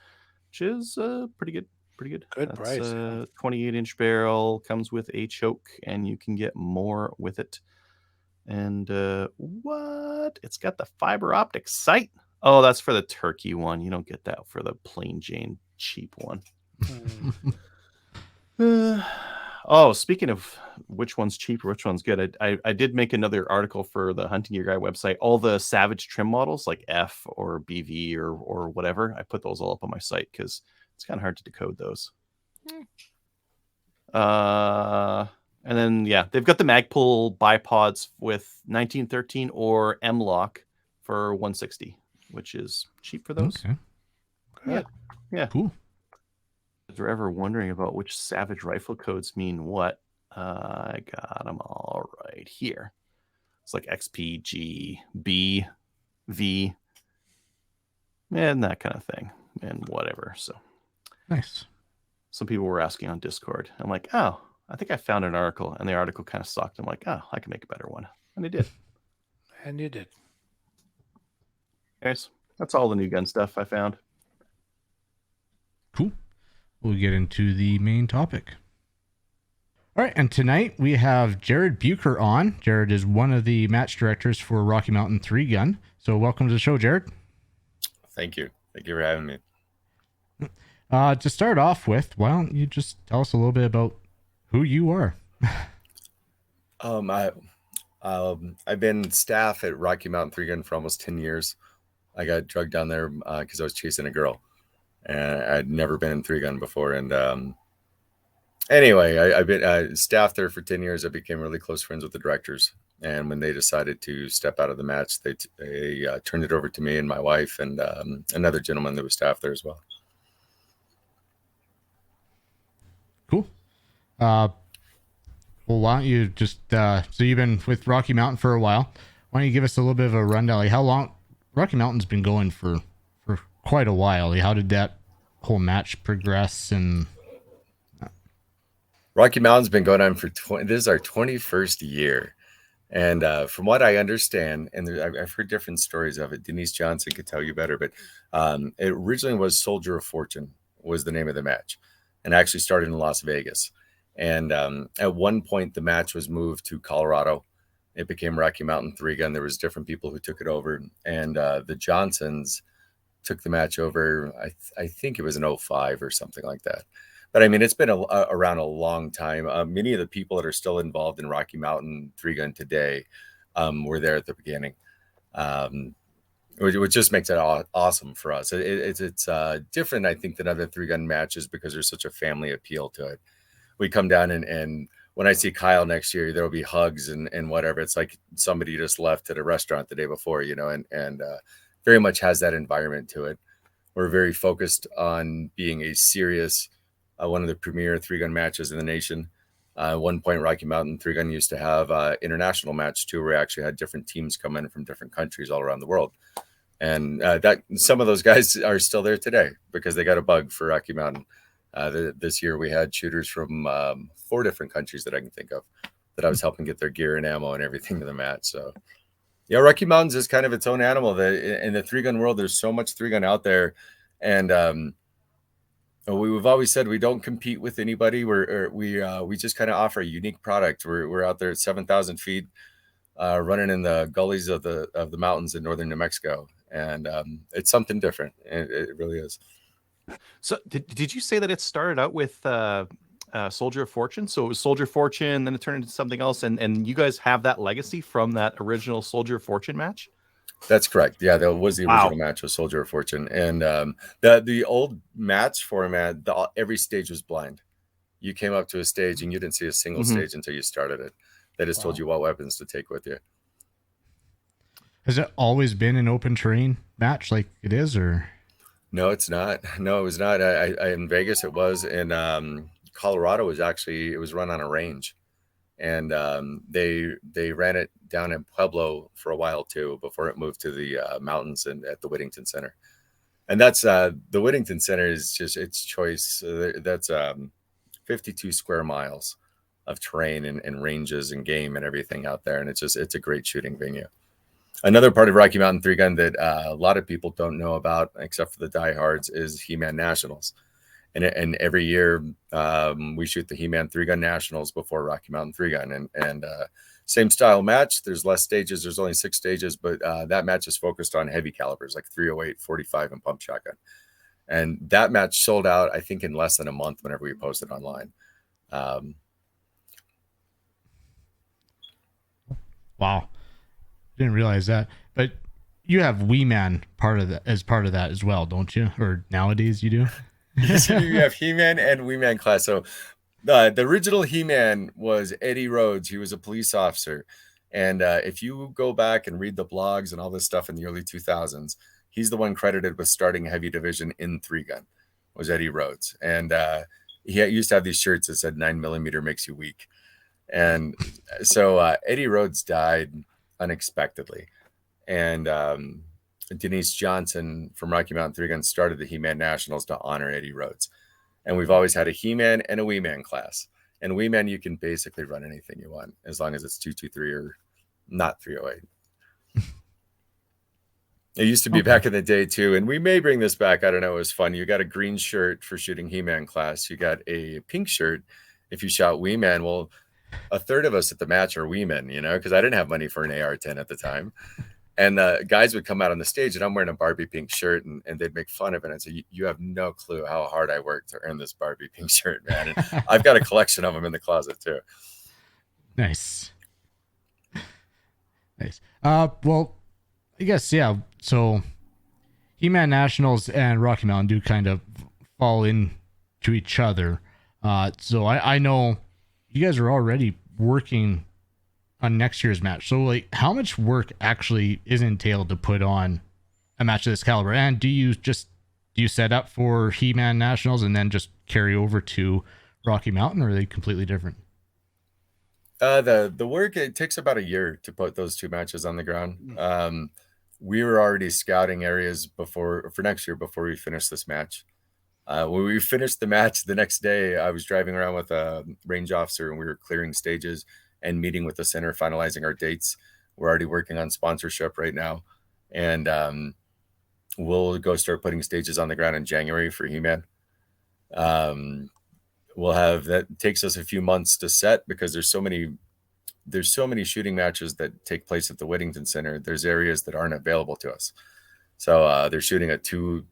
which is pretty good. Good price. 28-inch barrel, comes with a choke, and you can get more with it. And it's got the fiber optic sight. Oh, that's for the turkey one. You don't get that for the plain Jane cheap one. Speaking of which one's cheap or which one's good, I did make another article for the Hunting Gear Guy website. All the Savage trim models like F or BV or whatever, I put those all up on my site because it's kind of hard to decode those. And then, they've got the Magpul bipods with 1913 or M-Lock for $160, which is cheap for those. Okay. Good. Yeah. Cool. If you're ever wondering about which Savage rifle codes mean what, I got them all right here. It's like XP, G, B, V, and that kind of thing, and whatever. So nice. Some people were asking on Discord. I'm like, oh, I think I found an article, and the article kind of sucked. I'm like, oh, I can make a better one, and I did. And you did. Anyways, that's all the new gun stuff I found. Cool. we'll get into the main topic. All right, and tonight we have Jared Bucher on. Jared is one of the match directors for Rocky Mountain 3 Gun. So welcome to the show, Jared. Thank you. Thank you for having me. To start off with, why don't you just tell us a little bit about who you are? I've been staff at Rocky Mountain 3 Gun for almost 10 years. I got drugged down there because I was chasing a girl, and I'd never been in 3 Gun before. And anyway, I've been staff there for 10 years. I became really close friends with the directors. And when they decided to step out of the match, they turned it over to me and my wife and another gentleman that was staff there as well. Cool. Well, why don't you just, so you've been with Rocky Mountain for a while. Why don't you give us a little bit of a rundown? Like how long Rocky Mountain's been going for quite a while. Like how did that whole match progress? And Rocky Mountain's been going on for this is our 21st year. And from what I understand, and I've heard different stories of it, Denise Johnson could tell you better, but it originally was Soldier of Fortune was the name of the match, and actually started in Las Vegas. And at one point, the match was moved to Colorado. It became Rocky Mountain 3 Gun. There was different people who took it over, and the Johnsons took the match over. I think it was in 05 or something like that. But I mean, it's been around a long time. Many of the people that are still involved in Rocky Mountain 3 Gun today were there at the beginning, which just makes it awesome for us. It's different, I think, than other 3 Gun matches because there's such a family appeal to it. We come down and when I see Kyle next year, there'll be hugs and whatever. It's like somebody just left at a restaurant the day before, you know, and very much has that environment to it. We're very focused on being a serious, one of the premier 3 Gun matches in the nation. At one point, Rocky Mountain 3 Gun used to have international match too, where we actually had different teams come in from different countries all around the world. And that some of those guys are still there today because they got a bug for Rocky Mountain. This year we had shooters from 4 different countries that I can think of that I was helping get their gear and ammo and everything to the match. So yeah, Rocky Mountains is kind of its own animal. In the 3 Gun world, there's so much 3 Gun out there. And we've always said we don't compete with anybody. We just kind of offer a unique product. We're out there at 7,000 feet, running in the gullies of the mountains in northern New Mexico, and it's something different. It really is. So did you say that it started out with Soldier of Fortune? So it was Soldier of Fortune, then it turned into something else, and you guys have that legacy from that original Soldier of Fortune match? That's correct. Yeah, that was the original match with Soldier of Fortune. And the old match format, every stage was blind. You came up to a stage and you didn't see a single stage until you started it. They just told you what weapons to take with you. has it always been an open terrain match like it is, or? No, it's not. No, it was not. I in Vegas, it was. In Colorado, it was run on a range. And they ran it down in Pueblo for a while too, before it moved to the mountains and at the Whittington Center. And that's the Whittington Center is just its choice. That's 52 square miles of terrain and ranges and game and everything out there. And it's a great shooting venue. Another part of Rocky Mountain 3 Gun that a lot of people don't know about, except for the diehards, is He-Man Nationals. And every year we shoot the He-Man 3 Gun Nationals before Rocky Mountain 3 Gun. And same style match. There's less stages. There's only 6 stages, but that match is focused on heavy calibers like 308, 45, and pump shotgun. And that match sold out, I think, in less than a month whenever we posted online. Wow. Didn't realize that. But you have Wee Man part of that as well, don't you? Or nowadays you do? So you have He-Man and Wee Man class. So the original He-Man was Eddie Rhodes. He was a police officer. And if you go back and read the blogs and all this stuff in the early 2000s, he's the one credited with starting heavy division in 3 Gun, was Eddie Rhodes. And he used to have these shirts that said 9mm makes you weak. And so Eddie Rhodes died unexpectedly. And Denise Johnson from Rocky Mountain 3 Gun started the He-Man Nationals to honor Eddie Rhodes. And we've always had a He-Man and a Wee Man class. And Wee Man, you can basically run anything you want as long as it's 223 or not 308. It used to be Okay. back in the day too, and we may bring this back. I don't know. It was fun. You got a green shirt for shooting He-Man class. You got a pink shirt if you shot Wee-Man. Well, a third of us at the match are Wee-Men, because I didn't have money for an AR-10 at the time. And guys would come out on the stage, and I'm wearing a Barbie pink shirt, and they'd make fun of it. And say, "You have no clue how hard I worked to earn this Barbie pink shirt, man." And I've got a collection of them in the closet too. Nice. Nice. Well, I guess, yeah. So He-Man Nationals and Rocky Mountain do kind of fall into each other. So I know you guys are already working on next year's match. So like, how much work actually is entailed to put on a match of this caliber? And do you set up for He-Man Nationals and then just carry over to Rocky Mountain, or are they completely different? The work, it takes about a year to put those two matches on the ground. We were already scouting areas for next year before we finished this match. When we finished the match the next day, I was driving around with a range officer, and we were clearing stages and meeting with the center, finalizing our dates. We're already working on sponsorship right now, and we'll go start putting stages on the ground in January for He-Man. We'll have, that takes us a few months to set because there's so many shooting matches that take place at the Whittington Center. There's areas that aren't available to us. So they're shooting a 2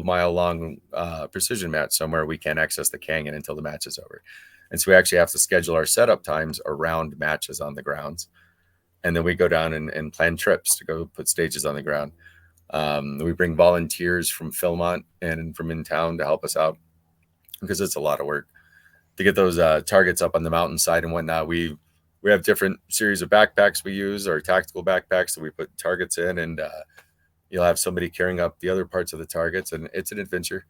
mile long precision match somewhere. We can't access the canyon until the match is over. And so we actually have to schedule our setup times around matches on the grounds. And then we go down and plan trips to go put stages on the ground. We bring volunteers from Philmont and from in town to help us out because it's a lot of work to get those targets up on the mountainside and whatnot. We have different series of backpacks we use, our tactical backpacks that we put targets in, and you'll have somebody carrying up the other parts of the targets, and it's an adventure.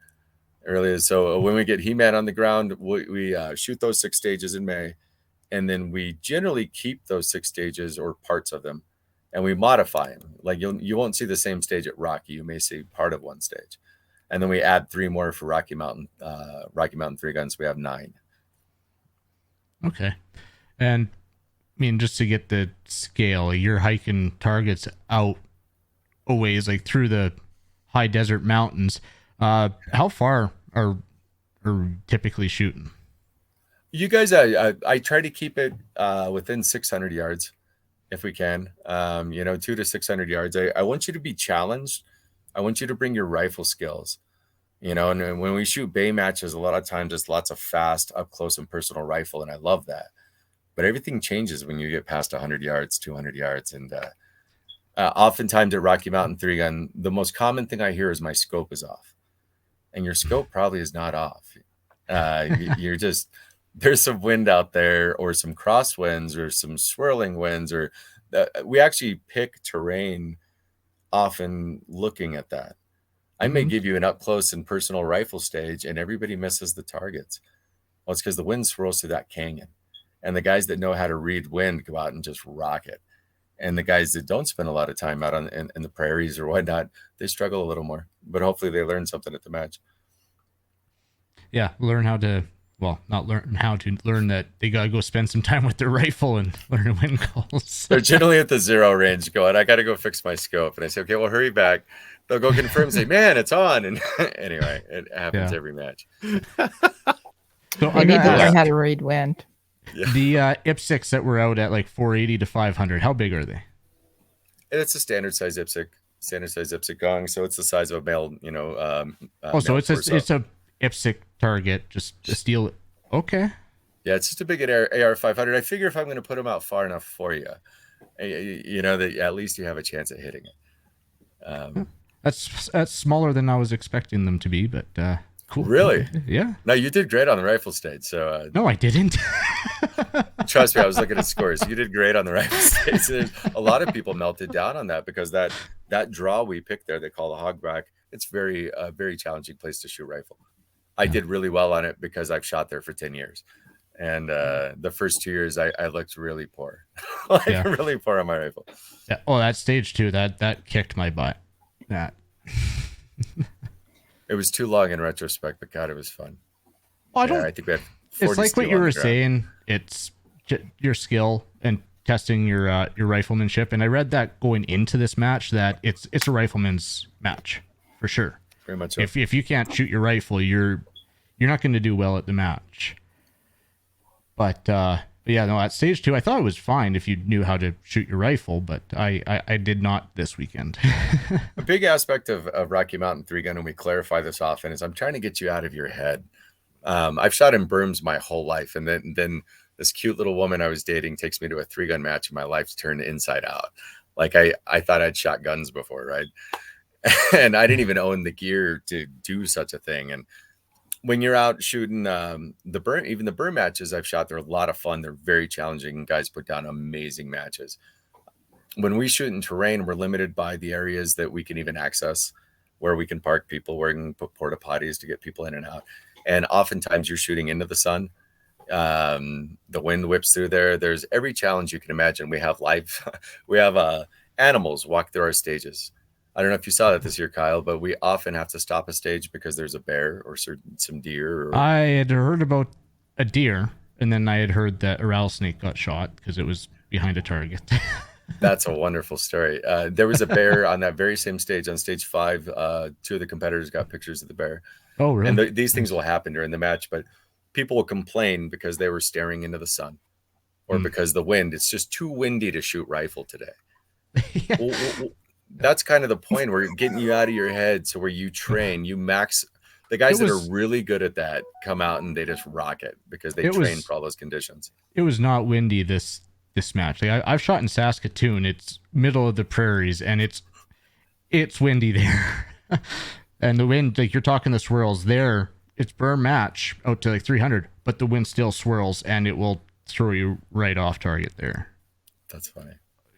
It really is. So when we get He-Man on the ground, we shoot those 6 stages in May, and then we generally keep those 6 stages or parts of them, and we modify them. Like you won't see the same stage at Rocky. You may see part of one stage, and then we add 3 more for Rocky Mountain 3 guns. We have 9. Okay. And I mean, just to get the scale, you're hiking targets out a ways, like through the high desert mountains. How far are typically shooting? You guys, I try to keep it within 600 yards if we can. 200 to 600 yards. I want you to be challenged. I want you to bring your rifle skills. And when we shoot bay matches, a lot of times it's lots of fast, up close and personal rifle, and I love that. But everything changes when you get past 100 yards, 200 yards, and oftentimes at Rocky Mountain 3 gun, the most common thing I hear is my scope is off, and your scope probably is not off. You're just, there's some wind out there, or some crosswinds, or some swirling winds, or we actually pick terrain often looking at that. I may give you an up close and personal rifle stage, and everybody misses the targets. Well, it's because the wind swirls through that canyon, and the guys that know how to read wind go out and just rock it. And the guys that don't spend a lot of time out in the prairies or whatnot, they struggle a little more. But hopefully they learn something at the match. Yeah, learn that they gotta go spend some time with their rifle and learn wind calls. They're generally at the 0 range going, I got to go fix my scope. And I say, okay, well, hurry back. They'll go confirm and say, man, it's on. And anyway, it happens every match. So I need to learn how to read wind. Yeah. The IPSCs that were out at like 480 to 500, how big are they? It's a standard size IPSC gong. So it's the size of a male, So it's a IPSC target, just a steel. Okay. Yeah, it's just a big AR 500. I figure if I'm going to put them out far enough for you, that at least you have a chance at hitting it. That's smaller than I was expecting them to be, but cool. Really? Yeah. No, you did great on the rifle stage. So no, I didn't. Trust me, I was looking at scores. You did great on the rifle stage. There's a lot of people melted down on that because that draw we picked there, they call the hogback. It's a very challenging place to shoot rifle. I did really well on it because I've shot there for 10 years. And the first 2 years, I looked really poor, really poor on my rifle. Yeah. Oh, that stage 2, that kicked my butt. That. It was too long in retrospect, but God, it was fun. Well, I think we had 40 it's like what you were saying. It's your skill, and testing your riflemanship, and I read that going into this match that it's a rifleman's match for sure. Very much so. If you can't shoot your rifle, you're not going to do well at the match. But yeah, no, at stage 2, I thought it was fine if you knew how to shoot your rifle, but I did not this weekend. A big aspect of Rocky Mountain 3-gun, and we clarify this often, is I'm trying to get you out of your head. I've shot in berms my whole life, and then this cute little woman I was dating takes me to a 3-gun match, and my life's turned inside out. Like I thought I'd shot guns before, right? And I didn't even own the gear to do such a thing. And when you're out shooting the berm matches I've shot, they're a lot of fun. They're very challenging. Guys put down amazing matches. When we shoot in terrain, we're limited by the areas that we can even access, where we can park people, where we can put porta potties to get people in and out. And oftentimes you're shooting into the sun. The wind whips through there. There's every challenge you can imagine. We have animals walk through our stages. I don't know if you saw that this year, Kyle, but we often have to stop a stage because there's a bear or some deer. I had heard about a deer, and then I had heard that a rattlesnake got shot because it was behind a target. That's a wonderful story. There was a bear on that very same stage, on stage 5. 2 of the competitors got pictures of the bear. Oh, really? And these things will happen during the match, but people will complain because they were staring into the sun, or because the wind, it's just too windy to shoot rifle today. Yeah. Well, that's kind of the point. We're getting you out of your head, so where you train, you max. The guys that are really good at that come out and they just rock it because they train for all those conditions. It was not windy this match. Like I've shot in Saskatoon. It's middle of the prairies, and it's windy there. And the wind, like you're talking the swirls there, it's berm match out to like 300, but the wind still swirls and it will throw you right off target there. That's funny.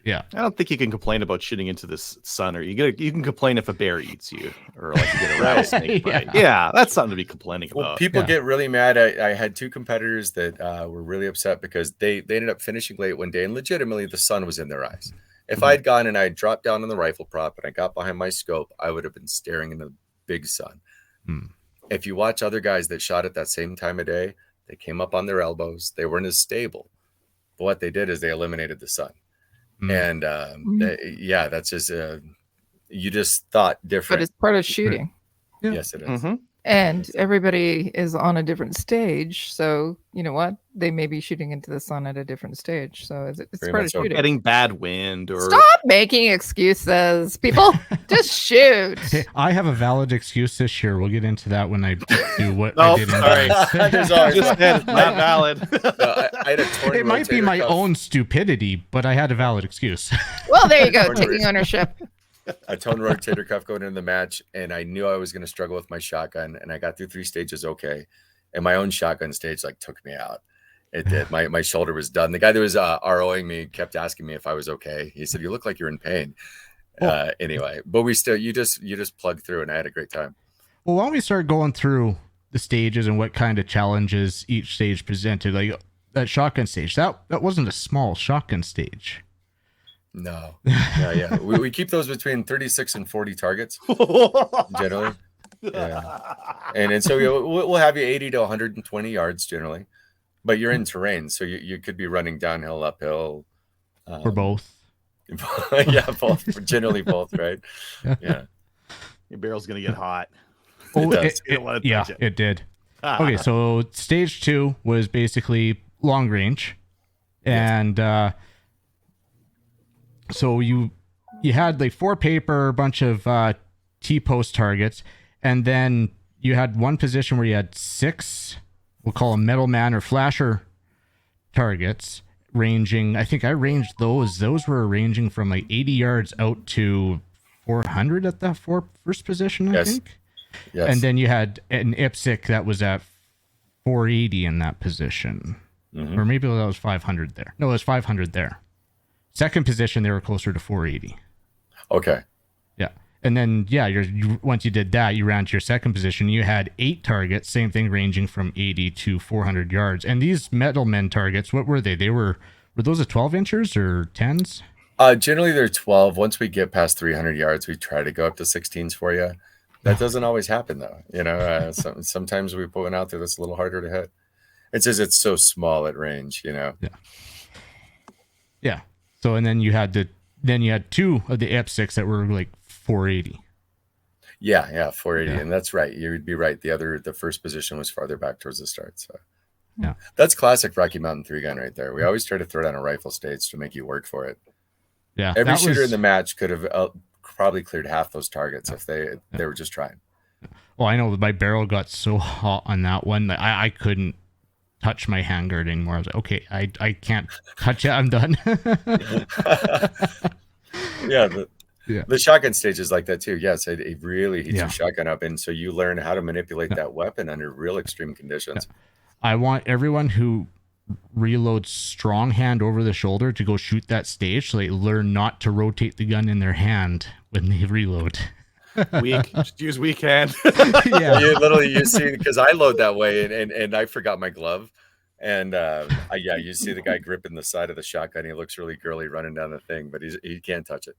Yeah. I don't think you can complain about shooting into this sun, or you can complain if a bear eats you, or like you get a rattlesnake bite. Yeah, that's something to be complaining Well, about. people get really mad. I had 2 competitors that were really upset because they ended up finishing late one day, and legitimately the sun was in their eyes. If I'd gone and I dropped down on the rifle prop and I got behind my scope, I would have been staring into the big sun. If you watch other guys that shot at that same time of day, they came up on their elbows. They weren't as stable. But what they did is they eliminated the sun. And that's just you just thought different. But it's part of shooting. Yeah. Yes, it is. And everybody is on a different stage. So, you know what? They may be shooting into the sun at a different stage. So it's Very part much of so. shooting. Getting bad wind, or Stop making excuses, people. Just shoot. Hey, I have a valid excuse this year. We'll get into that when I do what Oh, I did. sorry. There's always just said not valid. I had a torn It might be rotator my cuff. own stupidity, but I had a valid excuse. Well, there you go. Taking ownership. A torn rotator cuff going into the match, and I knew I was going to struggle with my shotgun, and I got through 3 stages okay, and my own shotgun stage like took me out. It did. My shoulder was done. The guy that was ROing me kept asking me if I was okay. He said, "You look like you're in pain." Anyway, but you just plug through, and I had a great time. Well, why don't we start going through the stages and what kind of challenges each stage presented? Like that shotgun stage, that wasn't a small shotgun stage. No, yeah. We keep those between 36 and 40 targets generally. Yeah, and so we'll have you 80 to 120 yards generally, but you're in terrain, so you could be running downhill, uphill, Or both. Yeah, both. Generally both, right? Yeah. Your barrel's gonna get hot. Oh, does. You don't wanna touch it did. Okay, so stage 2 was basically long range, and so you had like 4 paper, a bunch of T-post targets, and then you had one position where you had 6, we'll call them metal man or flasher targets, ranging. I think I ranged those. Those were ranging from like 80 yards out to 400 at the first position, I think. Yes. And then you had an IPSC that was at 480 in that position. Or maybe that was 500 there. No, it was 500 there. Second position, they were closer to 480. Okay. Yeah. And then, once you did that, you ran to your second position. You had 8 targets, same thing, ranging from 80 to 400 yards. And these metal men targets, what were they? Were those a 12 inchers or 10s? Generally, they're 12. Once we get past 300 yards, we try to go up to 16s for you. That doesn't always happen, though. Sometimes we put one out there that's a little harder to hit. It's just it's so small at range, Yeah. Yeah. So and then you had two of the Ip6 that were like 480. Yeah, 480, Yeah. and that's right. You'd be right. The first position was farther back towards the start. So Yeah. that's classic Rocky Mountain 3-gun right there. We always try to throw down a rifle stage to make you work for it. Yeah. Every that shooter was, in the match could have probably cleared half those targets if they were just trying. well, I know my barrel got so hot on that one that I couldn't touch my handguard anymore. I was like, okay, I can't touch it. I'm done. Yeah, Yeah. the shotgun stage is like that too. Yes, it really heats Yeah. your shotgun up, and so you learn how to manipulate that weapon under real extreme conditions. I want everyone who reloads strong hand over the shoulder to go shoot that stage so they learn not to rotate the gun in their hand when they reload. Weak. Just use weak hand. Yeah. You see, because I load that way, and I forgot my glove, and you see the guy gripping the side of the shotgun. He looks really girly running down the thing, but he can't touch it.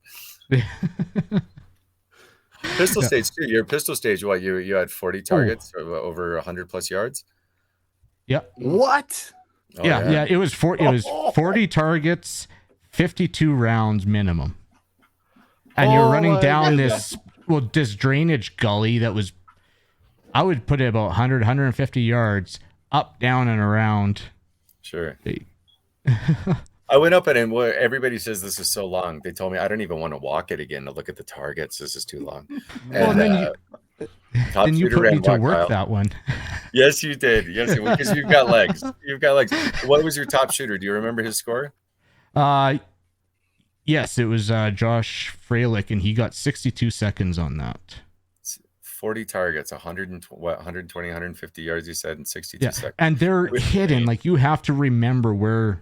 Pistol stage too. Your pistol stage, what you had 40 targets over 100 plus yards. Yeah. What? Oh, yeah. It was 40 targets, 52 rounds minimum. And you're running down this drainage gully that was, I would put it about 100, 150 yards up, down, and around. Sure. I went up and everybody says this is so long. They told me I don't even want to walk it again to look at the targets. This is too long. Well, And then you put me to work that one. Yes, you did. Yes, because you've got legs. You've got legs. What was your top shooter? Do you remember his score? Yes, it was Josh Freilich, and he got 62 seconds on that. 40 targets, 120, 150 yards, you said, in 62 seconds. And they're hidden. Like, you have to remember where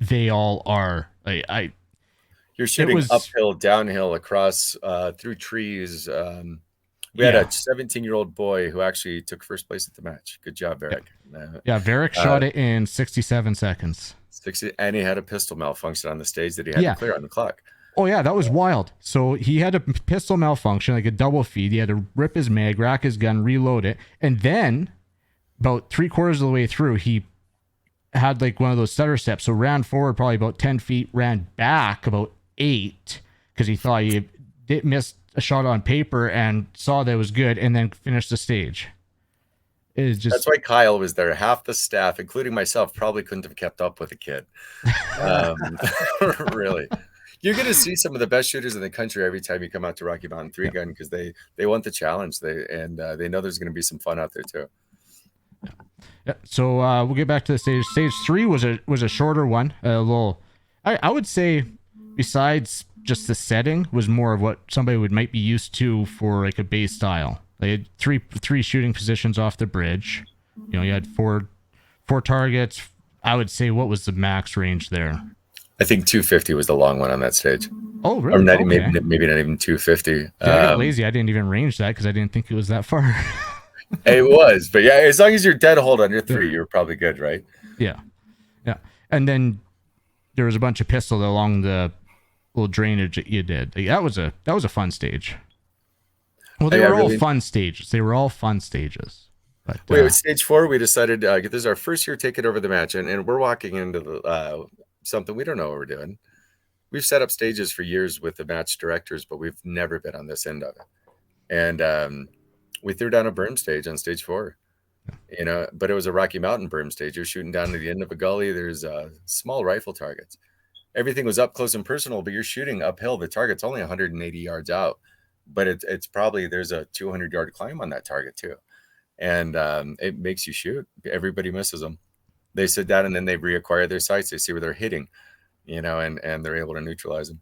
they all are. You're shooting uphill, downhill, across, through trees. We had a 17-year-old boy who actually took first place at the match. Good job, Varric. Varric shot it in 67 seconds. 60, and he had a pistol malfunction on the stage that he had to clear on the clock. Oh, yeah, that was wild. So he had a pistol malfunction, like a double feed. He had to rip his mag, rack his gun, reload it. And then, about 3/4 of the way through, he had like one of those stutter steps. So ran forward probably about 10 feet, ran back about 8 because he thought he missed a shot on paper and saw that it was good, and then finished the stage. That's why Kyle was there. Half the staff, including myself, probably couldn't have kept up with the kid. Really. You're going to see some of the best shooters in the country every time you come out to Rocky Mountain 3-gun because they want the challenge. They know there's going to be some fun out there too. Yeah. So we'll get back to the stage. Stage 3 was a shorter one. A little, I would say, besides just the setting, was more of what somebody might be used to for like a base style. They had three shooting positions off the bridge. You had four targets. I would say, what was the max range there? I think 250 was the long one on that stage. Oh, really? Or not, okay. maybe not even 250. I got lazy. I didn't even range that because I didn't think it was that far. It was, but yeah, as long as you're dead hold on your 3, you're probably good, right? Yeah. And then there was a bunch of pistol along the little drainage that you did. Like, that was a fun stage. Well, they were all fun stages. They were all fun stages. But with stage 4, we decided this is our first year taking over the match, and we're walking into something we don't know what we're doing. We've set up stages for years with the match directors, but we've never been on this end of it. And we threw down a berm stage on stage 4, but it was a Rocky Mountain berm stage. You're shooting down to the end of a gully. There's small rifle targets. Everything was up close and personal, but you're shooting uphill. The target's only 180 yards out, but it's probably there's a 200-yard climb on that target too. And it makes you shoot. Everybody misses them. They sit down and then they reacquire their sights. They see where they're hitting, and they're able to neutralize them.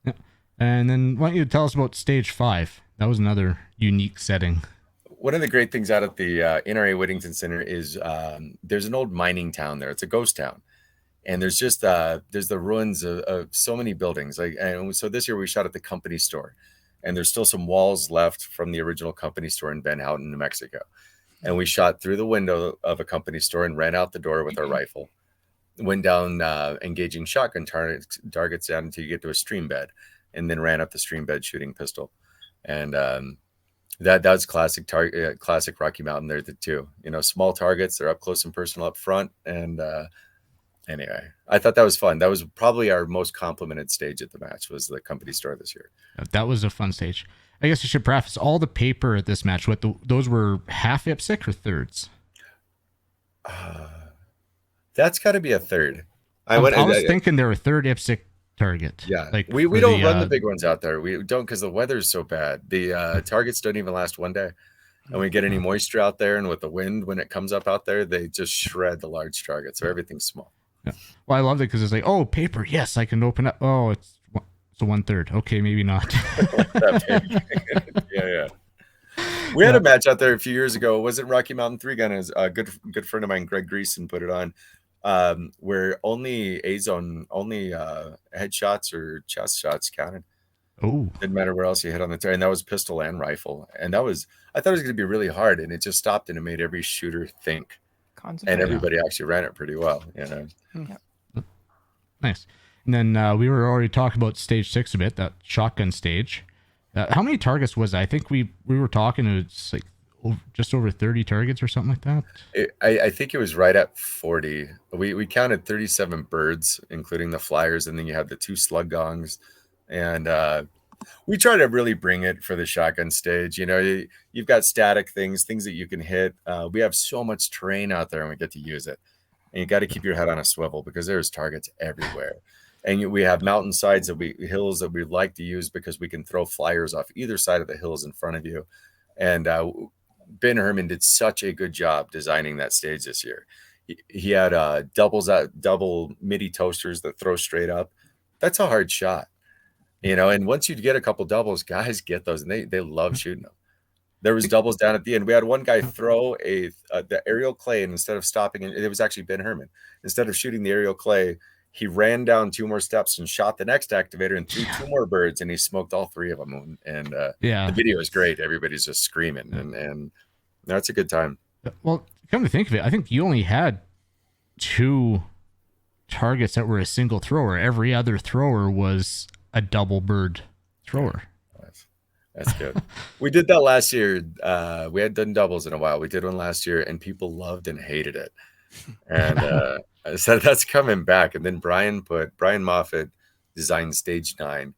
Yeah. And then why don't you tell us about stage 5? That was another unique setting. One of the great things out at the NRA Whittington Center is there's an old mining town there. It's a ghost town. And there's just there's the ruins of so many buildings. And so this year we shot at the company store. And there's still some walls left from the original company store in Ben Houghton, New Mexico. And we shot through the window of a company store and ran out the door with our rifle. Went down engaging shotgun targets down until you get to a stream bed, and then ran up the stream bed shooting pistol. And that's classic Rocky Mountain there too. Small targets, they're up close and personal up front, and Anyway, I thought that was fun. That was probably our most complimented stage at the match, was the company store this year. That was a fun stage. I guess you should preface all the paper at this match. Those were half IPSC or thirds? That's got to be a third. I was thinking they were third IPSC target. Yeah, like we don't run the big ones out there. We don't, because the weather's so bad. The targets don't even last one day. And we get any moisture out there, and with the wind, when it comes up out there, they just shred the large target. So everything's small. Yeah. Well, I love it because it's like, oh, paper. Yes, I can open up. Oh, it's a 1/3. Okay, maybe not. Yeah. We had a match out there a few years ago. It wasn't Rocky Mountain 3-gun. As a good friend of mine, Greg Greason, put it on, where only A-zone, only headshots or chest shots counted. Oh, didn't matter where else you hit on the target. And that was pistol and rifle. And I thought it was going to be really hard, and it just stopped, and it made every shooter think. And everybody actually ran it pretty well, you know. Yeah. Nice. And then we were already talking about stage 6 a bit, that shotgun stage. How many targets was that? I think we were talking, it's like just over 30 targets or something like that. I think it was right at 40. We counted 37 birds, including the flyers, and then you have the 2 slug gongs. And we try to really bring it for the shotgun stage. You know, you've got static things that you can hit. We have so much terrain out there, and we get to use it. And you got to keep your head on a swivel, because there's targets everywhere. And we have mountainsides hills that we like to use, because we can throw flyers off either side of the hills in front of you. And Ben Herman did such a good job designing that stage this year. He had double MIDI toasters that throw straight up. That's a hard shot, you know. And once you get a couple doubles, guys get those, and they love shooting them. There was doubles down at the end. We had one guy throw the aerial clay, and instead of stopping, it was actually Ben Herman. Instead of shooting the aerial clay, he ran down 2 more steps and shot the next activator and threw 2 more birds, and he smoked all 3 of them. And the video is great. Everybody's just screaming, and that's a good time. Well, come to think of it, I think you only had 2 targets that were a single thrower. Every other thrower was a double bird thrower. That's good. We did that last year. We had done doubles in a while. We did one last year, and people loved and hated it. And I said that's coming back. And then Brian Moffitt designed stage 9,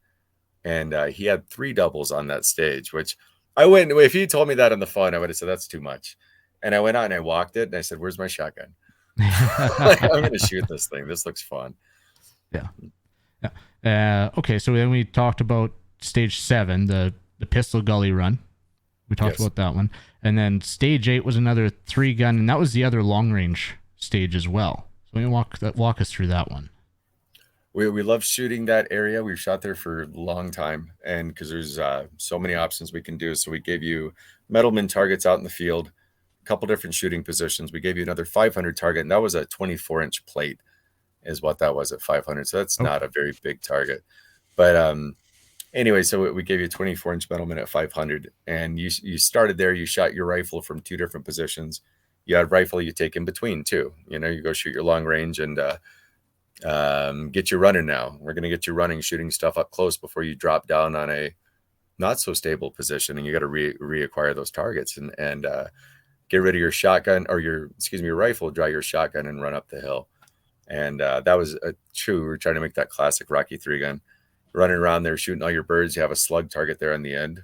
and he had 3 doubles on that stage, which if he told me that on the phone, I would have said that's too much. And I went out and I walked it, and I said, where's my shotgun? I'm going to shoot this thing. This looks fun. Yeah. Okay. So then we talked about stage 7, the pistol gully run. We talked about that one. And then stage 8 was another 3-gun, and that was the other long range stage as well. So walk us through that one. We love shooting that area. We've shot there for a long time, and because there's so many options we can do. So we gave you Metalman targets out in the field, a couple different shooting positions. We gave you another 500 target, and that was a 24-inch plate is what that was at 500. So that's not a very big target. But anyway, so we gave you a 24-inch Metalman at 500, and you started there. You shot your rifle from 2 different positions. You had rifle you take in between too. You know, you go shoot your long range and get you running now. We're going to get you running, shooting stuff up close before you drop down on a not so stable position, and you got to reacquire those targets and get rid of your shotgun or your rifle, draw your shotgun and run up the hill. And that was true. We're trying to make that classic Rocky 3-gun. Running around there, shooting all your birds. You have a slug target there on the end.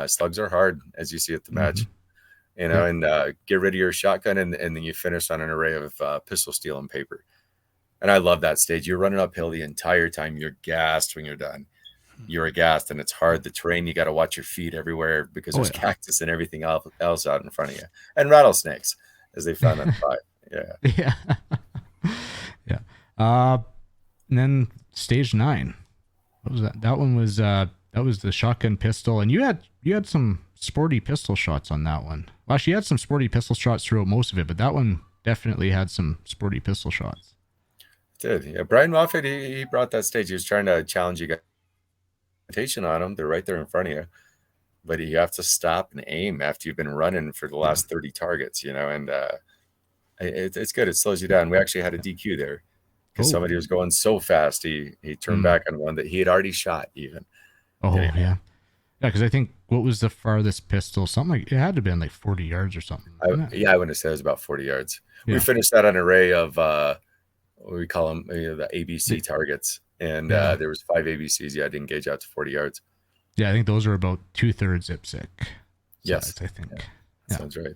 Slugs are hard, as you see at the match. You know, and get rid of your shotgun, and then you finish on an array of pistol steel and paper. And I love that stage. You're running uphill the entire time. You're gassed when you're done. You're gassed, and it's hard. The terrain, you got to watch your feet everywhere, because there's cactus and everything else out in front of you, and rattlesnakes, as they found on 5. Yeah. And then stage 9. What was that? That one was that was the shotgun pistol, and you had some sporty pistol shots on that one. Well, actually, you had some sporty pistol shots throughout most of it, but that one definitely had some sporty pistol shots. It did. Yeah, Brian Moffitt, he brought that stage. He was trying to challenge you guys on them. They're right there in front of you, but you have to stop and aim after you've been running for the last 30 targets, you know. And it's good. It slows you down. We actually had a DQ there because somebody was going so fast. He turned back on one that he had already shot even. Yeah, because I think, what was the farthest pistol? Something like, it had to have been like 40 yards or something. I wouldn't have said it was about 40 yards. We finished that on an array of we call them the ABC targets, and Yeah. there was 5 ABCs you had to engage out to 40 yards. Yeah, I think those are about 2/3 IPSC. Yes. size, I think. Yeah. Yeah. Sounds right.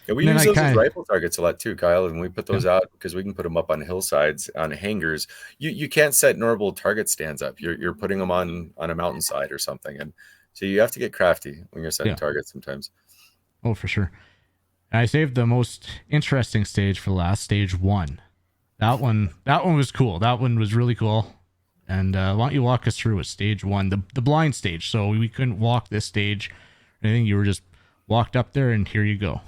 Yeah, we And then use I those as kinda- rifle targets a lot too, Kyle, and we put those out because we can put them up on hillsides, on hangers. You can't set normal target stands up. You're putting them on a mountainside or something, and so you have to get crafty when you're setting Yeah. targets sometimes. Oh, for sure. And I saved the most interesting stage for last, stage 1. That one was cool. That one was really cool. And why don't you walk us through it, stage 1, the blind stage. So we couldn't walk this stage or anything. You were just walked up there and here you go.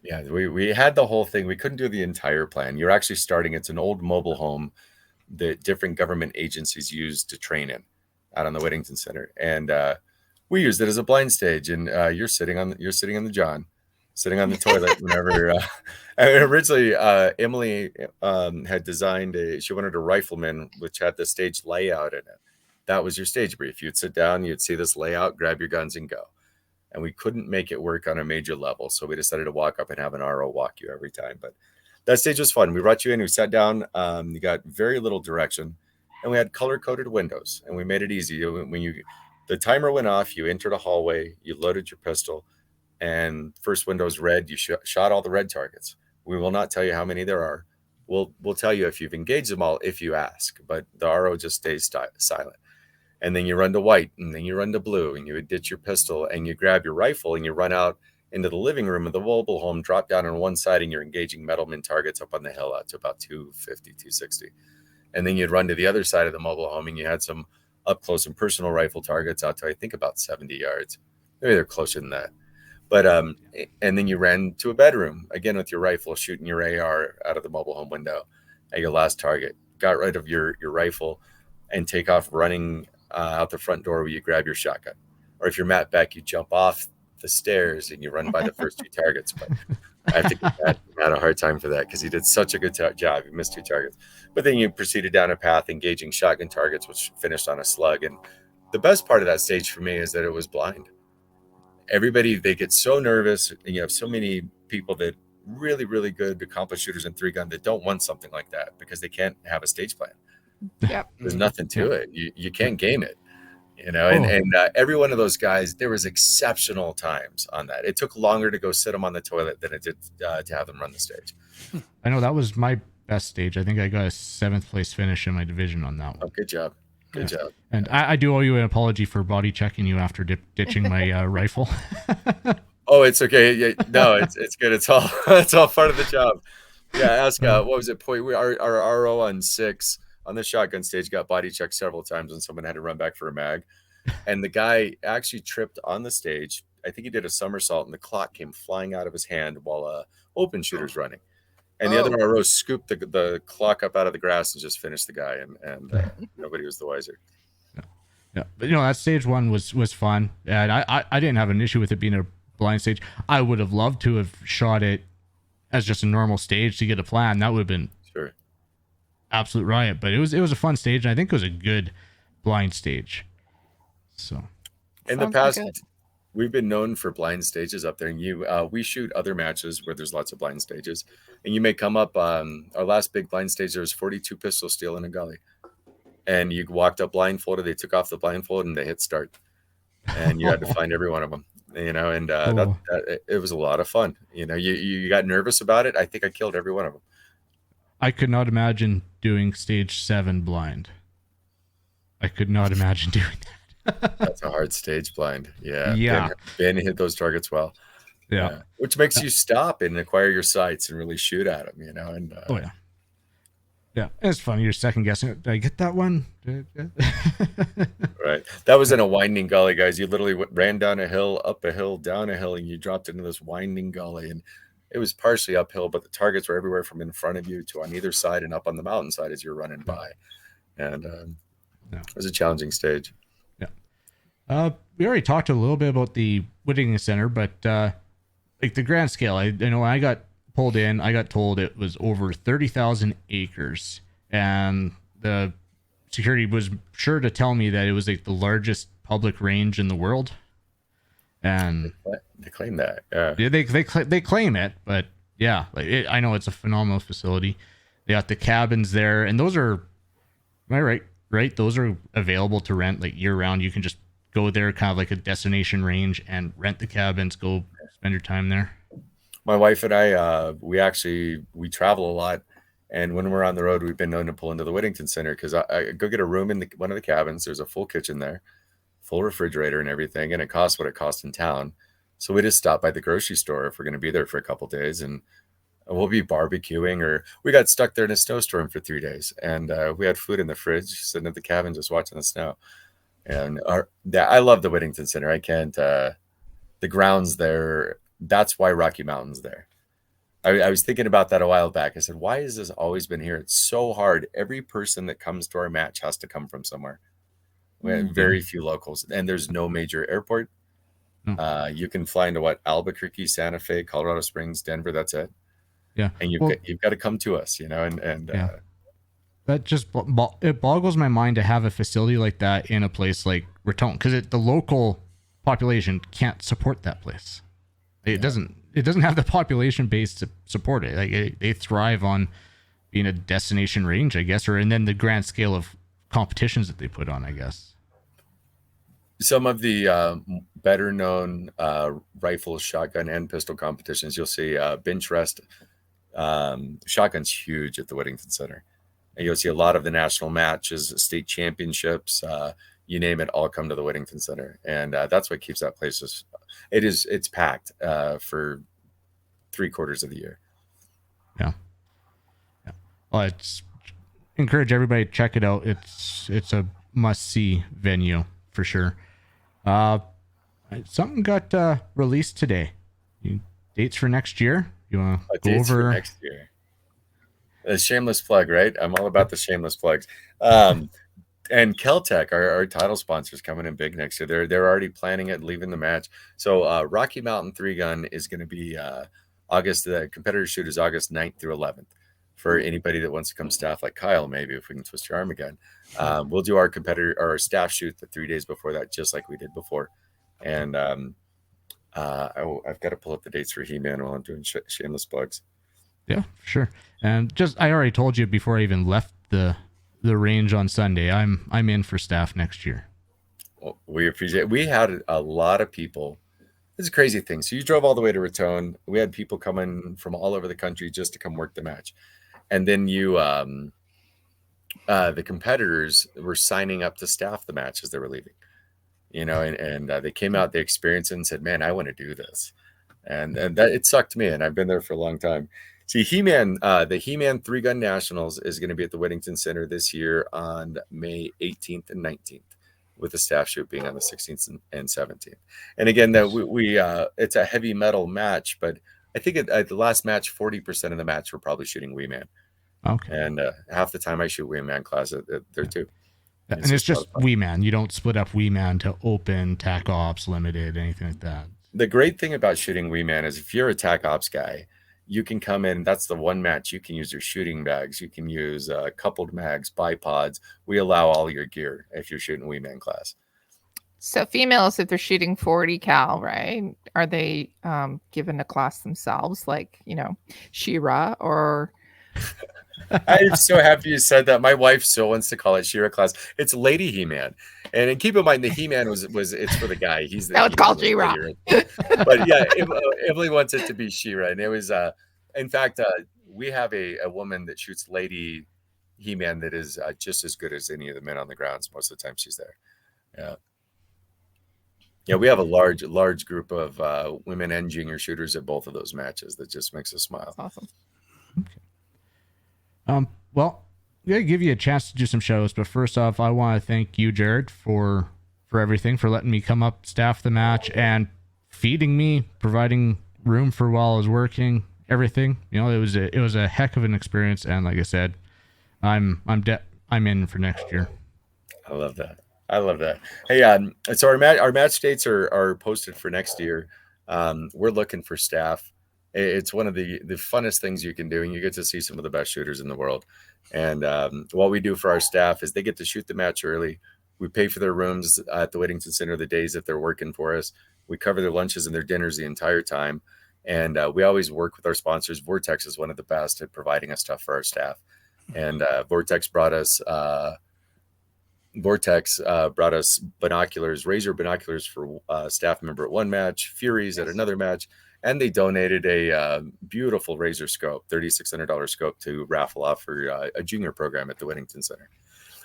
Yeah, we had the whole thing. We couldn't do the entire plan. You're actually starting. It's an old mobile home that different government agencies use to train in out on the Whittington Center, and we used it as a blind stage. And you're sitting on the John, sitting on the toilet whenever. Originally, Emily had designed she wanted a rifleman, which had the stage layout in it. That was your stage brief. You'd sit down, you'd see this layout, grab your guns, and go. And we couldn't make it work on a major level, so we decided to walk up and have an RO walk you every time. But that stage was fun. We brought you in, we sat down, you got very little direction, and we had color-coded windows, and we made it easy. When the timer went off, you entered a hallway, you loaded your pistol, and first window's red. You shot all the red targets. We will not tell you how many there are. We'll tell you if you've engaged them all if you ask, but the RO just stays silent. And then you run to white, and then you run to blue, and you ditch your pistol, and you grab your rifle, and you run out into the living room of the mobile home, drop down on one side, and you're engaging metalman targets up on the hill out to about 250, 260. And then you'd run to the other side of the mobile home, and you had some up close and personal rifle targets out to, I think, about 70 yards. Maybe they're closer than that. But and then you ran to a bedroom, again with your rifle, shooting your AR out of the mobile home window at your last target. Got rid of your rifle and take off running out the front door where you grab your shotgun. Or if you're Matt Beck, you jump off the stairs and you run by the first 2 targets. But I have to give Matt a hard time for that because he did such a good job. He missed 2 targets. But then you proceeded down a path engaging shotgun targets, which finished on a slug. And the best part of that stage for me is that it was blind. Everybody, they get so nervous, and you have so many people that really, really good accomplished shooters in 3-gun that don't want something like that because they can't have a stage plan. Yep. There's nothing to it. You can't game it, and every one of those guys, there was exceptional times on that. It took longer to go sit them on the toilet than it did to have them run the stage. I know that was my best stage. I think I got a 7th place finish in my division on that one. Oh, good job. Good job. And I do owe you an apology for body checking you after ditching my rifle. Oh, it's okay. Yeah, no, it's good. It's all part of the job. Yeah, ask what was it? Our RO on 6 on the shotgun stage got body checked several times when someone had to run back for a mag, and the guy actually tripped on the stage. I think he did a somersault, and the clock came flying out of his hand while open shooter's running. And the other RO scooped the clock up out of the grass and just finished the guy, and nobody was the wiser. Yeah, but that stage 1 was fun, and I didn't have an issue with it being a blind stage. I would have loved to have shot it as just a normal stage to get a plan. That would have been Sure. absolute riot. But it was a fun stage, and I think it was a good blind stage. So in the Sounds past, good. we've been known for blind stages up there, and we shoot other matches where there's lots of blind stages, and you may come up. Our last big blind stage, there was 42 pistol steel in a gully, and you walked up blindfolded. They took off the blindfold and they hit start, and you had to find every one of them. And Cool. it was a lot of fun. You got nervous about it. I think I killed every one of them. I could not imagine doing stage 7 blind. I could not imagine doing that. That's a hard stage blind. Yeah. Yeah. Ben hit those targets well. Yeah. Which makes you stop and acquire your sights and really shoot at them, And Oh yeah. Yeah, it's funny. You're second guessing. Did I get that one? right. That was in a winding gully, guys. You literally ran down a hill, up a hill, down a hill, and you dropped into this winding gully. And it was partially uphill, but the targets were everywhere from in front of you to on either side and up on the mountainside as you're running by. And it was a challenging stage. We already talked a little bit about the Whittington Center, but like the grand scale, I know when I got pulled in, I got told it was over 30,000 acres, and the security was sure to tell me that it was like the largest public range in the world. And they claim that, yeah, they claim it, but yeah, like I know it's a phenomenal facility. They got the cabins there, and those are, am I right? Right, those are available to rent like year round. You can just go there, kind of like a destination range, and rent the cabins. Go spend your time there. My wife and I, we travel a lot, and when we're on the road, we've been known to pull into the Whittington Center because I go get a room in one of the cabins. There's a full kitchen there, full refrigerator and everything, and it costs what it costs in town. So we just stop by the grocery store if we're going to be there for a couple days, and we'll be barbecuing. Or we got stuck there in a snowstorm for 3 days, and we had food in the fridge, sitting at the cabin just watching the snow. And I love the Whittington Center. I can't. The grounds there. That's why Rocky Mountain's there. I was thinking about that a while back. I said, why has this always been here? It's so hard. Every person that comes to our match has to come from somewhere. We have very few locals, and there's no major airport. You can fly into Albuquerque, Santa Fe, Colorado Springs, Denver. That's it. Yeah, and you've got to come to us, and yeah. That just it boggles my mind to have a facility like that in a place like Raton, because the local population can't support that place. It doesn't have the population base to support it. Like they thrive on being a destination range, I guess, and then the grand scale of competitions that they put on, I guess. Some of the better known rifle, shotgun, and pistol competitions, you'll see bench rest. Shotgun's huge at the Whittington Center. And you'll see a lot of the national matches, state championships, you name it, all come to the Whittington Center. And that's what keeps that place. It's packed for 3/4 of the year. Yeah. Well, it's encourage everybody to check it out. It's a must-see venue for sure. Something got released today. Dates for next year? You want to go over for next year? A shameless plug, right? I'm all about the shameless plugs. And Keltec, our title sponsor, is coming in big next year. They're already planning it, leaving the match. So Rocky Mountain 3-gun is going to be August. The competitor shoot is August 9th through 11th. For anybody that wants to come staff like Kyle, maybe if we can twist your arm again, we'll do our competitor or our staff shoot the 3 days before that, just like we did before. And I've got to pull up the dates for He-Man while I'm doing shameless plugs. Yeah, sure. And I already told you before I even left the range on Sunday, I'm in for staff next year. Well, we appreciate it. We had a lot of people. It's a crazy thing. So you drove all the way to Raton. We had people coming from all over the country just to come work the match. And then the competitors were signing up to staff the match as they were leaving, and they came out, they experienced it and said, man, I want to do this. And that it sucked me in. I've been there for a long time. See, He-Man, the He-Man 3-gun Nationals is going to be at the Whittington Center this year on May 18th and 19th, with the staff shoot being on the 16th and 17th. And again, that we it's a heavy metal match, but I think at the last match, 40% of the match were probably shooting Wee Man. Okay. And half the time I shoot Wee Man class there too. Yeah, and it's just Wee Man. You don't split up Wee Man to open, TAC Ops, limited, anything like that. The great thing about shooting Wee Man is if you're a TAC Ops guy, you can come in. That's the one match you can use your shooting bags. You can use coupled mags, bipods. We allow all your gear if you're shooting Wee Man class. So females, if they're shooting 40 cal, right? Are they given a class themselves, like She-Ra or? I'm so happy you said that. My wife so wants to call it She-Ra class. It's Lady He-Man, and keep in mind the He-Man was it's for the guy. He's it's called She-Ra. But yeah, Emily wants it to be She-Ra, and it was. In fact, we have a woman that shoots Lady He-Man that is just as good as any of the men on the grounds. Most of the time, she's there. Yeah. Yeah, we have a large group of women and junior shooters at both of those matches. That just makes us smile. That's awesome. Okay. Well, I'm gonna give you a chance to do some shows, but first off, I want to thank you, Jared, for everything, for letting me come up, staff the match, and feeding me, providing room for while I was working, everything. It was a heck of an experience, and like I said, I'm in for next year. I love that. Hey, so our match dates are posted for next year. We're looking for staff. It's one of the funnest things you can do, and you get to see some of the best shooters in the world. And what we do for our staff is they get to shoot the match early. We pay for their rooms at the Whittington Center the days that they're working for us. We cover their lunches and their dinners the entire time. And we always work with our sponsors. Vortex is one of the best at providing us stuff for our staff. and Vortex brought us binoculars, Razor binoculars for staff member at one match, Furies at another match, and they donated a beautiful Razor scope, $3,600 scope, to raffle off for a junior program at the Whittington Center.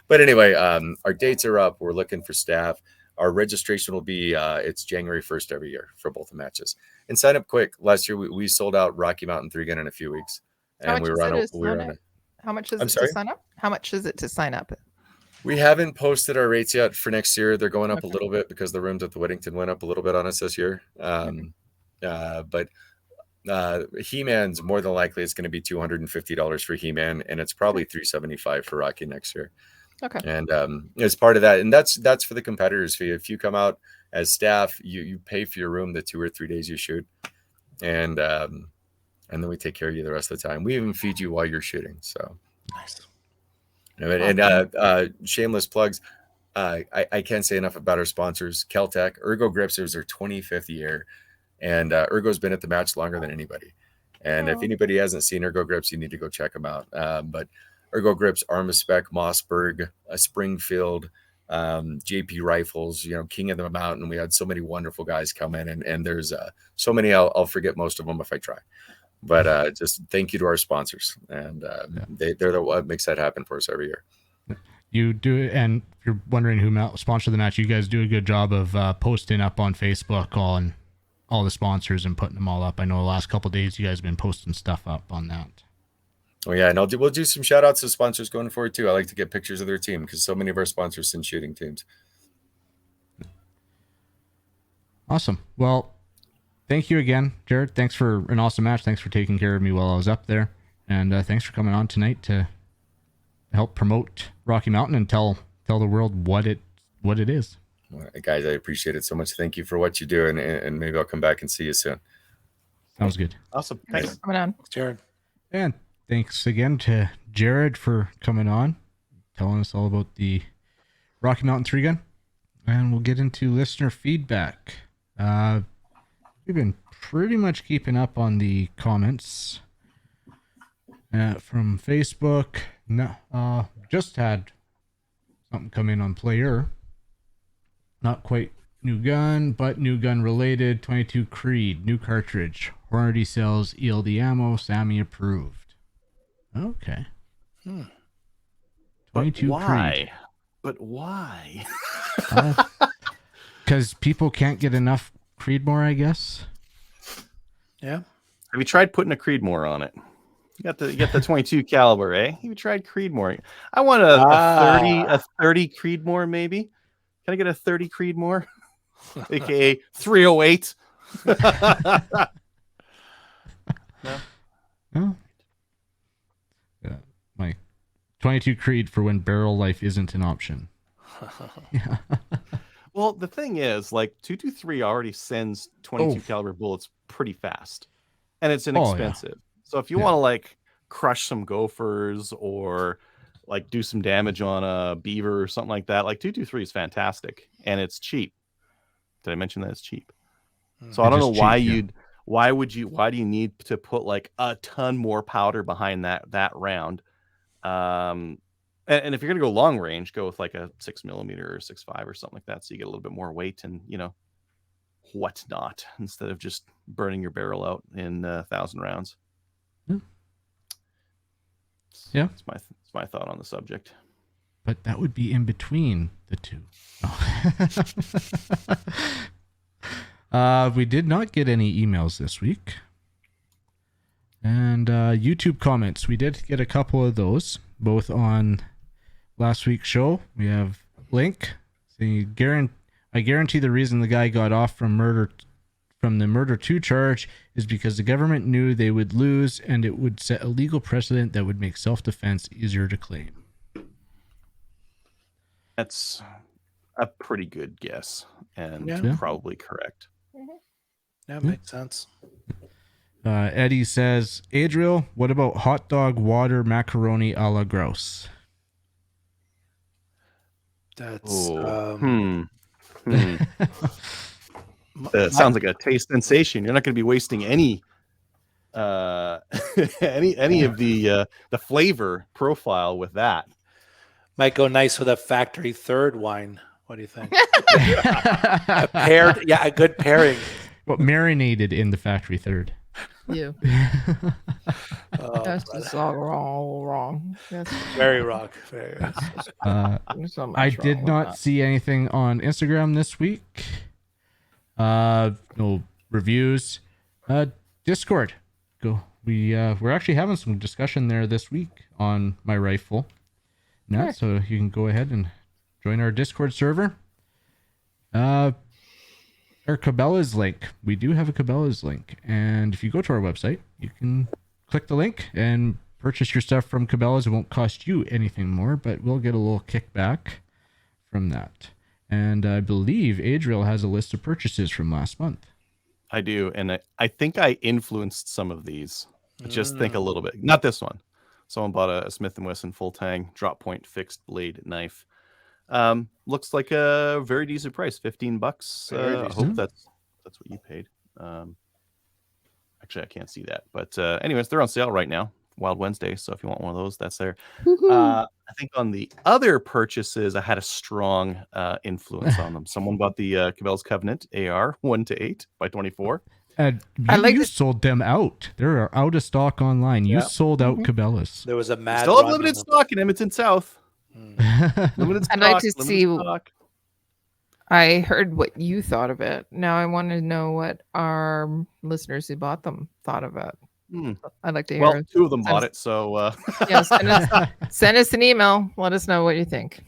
But anyway, our dates are up. We're looking for staff. Our registration will be it's January 1st every year for both the matches. And sign up quick. Last year we sold out Rocky Mountain 3-gun in a few weeks. How And much we is were it on a to sign up? How much is I'm it sorry? to sign up? How much is it to sign up? We haven't posted our rates yet for next year. They're going up Okay. a little bit because the rooms at the Whittington went up a little bit on us this year. But He-Man's more than likely it's going to be $250 for He-Man, and it's probably $375 for Rocky next year. Okay. And as part of that, and that's for the competitors fee. If you come out as staff, you pay for your room the 2 or 3 days you shoot, and then we take care of you the rest of the time. We even feed you while you're shooting. So Nice. and shameless plugs. I can't say enough about our sponsors. Keltec, Ergo Grips is their 25th year, and Ergo's been at the match longer than anybody. And if anybody hasn't seen Ergo Grips, you need to go check them out. But Ergo Grips, Armispec, Mossberg, Springfield, JP Rifles, King of the Mountain. We had so many wonderful guys come in, and there's so many. I'll forget most of them if I try. But just thank you to our sponsors, and they're the what makes that happen for us every year. You do it, and if you're wondering who sponsored the match, you guys do a good job of posting up on Facebook on all the sponsors and putting them all up. I know the last couple of days you guys have been posting stuff up on that. Oh yeah, and we'll do some shout outs to sponsors going forward too. I like to get pictures of their team because so many of our sponsors send shooting teams. Awesome. Well, thank you again, Jared. Thanks for an awesome match. Thanks for taking care of me while I was up there. And thanks for coming on tonight to help promote Rocky Mountain and tell the world what it is. Well, guys, I appreciate it so much. Thank you for what you do, and maybe I'll come back and see you soon. Sounds good. Awesome. Thanks Thanks. for coming on. Jared. And thanks again to Jared for coming on, telling us all about the Rocky Mountain 3-gun. And we'll get into listener feedback. We've been pretty much keeping up on the comments from Facebook. No, just had something come in on Player. Not quite new gun, but new gun related. 22 Creed, new cartridge. Hornady sells ELD ammo. Sammy approved. Okay. 22 Creed. But why? Because people can't get enough Creedmoor, I guess. Yeah. Have you tried putting a Creedmoor on it? You got the 22 caliber, eh? You tried Creedmoor. I want a 30 Creedmoor, maybe. Can I get a 30 Creedmoor? AKA 308. No. Yeah, my 22 Creed for when barrel life isn't an option. Yeah. Well, the thing is, like 223 already sends 22 caliber bullets pretty fast, and it's inexpensive. So if you want to like crush some gophers or like do some damage on a beaver or something like that, like 223 is fantastic, and it's cheap. Did I mention that it's cheap? So I don't know why why do you need to put like a ton more powder behind that round? And if you're gonna go long range, go with like a 6mm or 6.5 or something like that, so you get a little bit more weight and whatnot, instead of just burning your barrel out in 1,000 rounds. Yeah, it's my thought on the subject. But that would be in between the two. We did not get any emails this week. And YouTube comments, we did get a couple of those, both on last week's show. We have Link saying, I guarantee the reason the guy got off from the murder 2 charge is because the government knew they would lose, and it would set a legal precedent that would make self-defense easier to claim. That's a pretty good guess, and probably correct. That makes sense. Eddie says, Adriel, what about hot dog, water, macaroni a la grouse? That's Sounds like a taste sensation. You're not going to be wasting any any of the flavor profile with that. Might go nice with a factory third wine. What do you think? A good pairing. Well, marinated in the factory third. You. Oh, That's brother. just all wrong. That's Very rock. Very rock. there's so much I wrong did with not that. see anything on Instagram this week. No reviews. Discord. Go. We're actually having some discussion there this week on my rifle. Now, Sure. so you can go ahead and join our Discord server. Our Cabela's link. We do have a Cabela's link, and if you go to our website, you can click the link and purchase your stuff from Cabela's. It won't cost you anything more, but we'll get a little kickback from that. And I believe Adriel has a list of purchases from last month. I do, and I think I influenced some of these. Just think a little bit. Not this one. Someone bought a Smith & Wesson full tang drop point fixed blade knife. Looks like a very decent price, $15. Very I decent. hope that's what you paid. Actually, I can't see that, but anyways, they're on sale right now, Wild Wednesday. So if you want one of those, that's there. I think on the other purchases, I had a strong influence on them. Someone bought the Cabela's Covenant AR 1-8 by 24. And I like you this- sold them out. They're out of stock online. You Yeah. sold out Cabela's. There was a mad. Still have run limited on them. stock in Edmonton South. Limited stock. I'd like to limited see- stock. I heard what you thought of it. Now I want to know what our listeners who bought them thought of it. Hmm. I'd like to hear. Well, two of them send bought us- it, so Yeah, send us an email. Let us know what you think.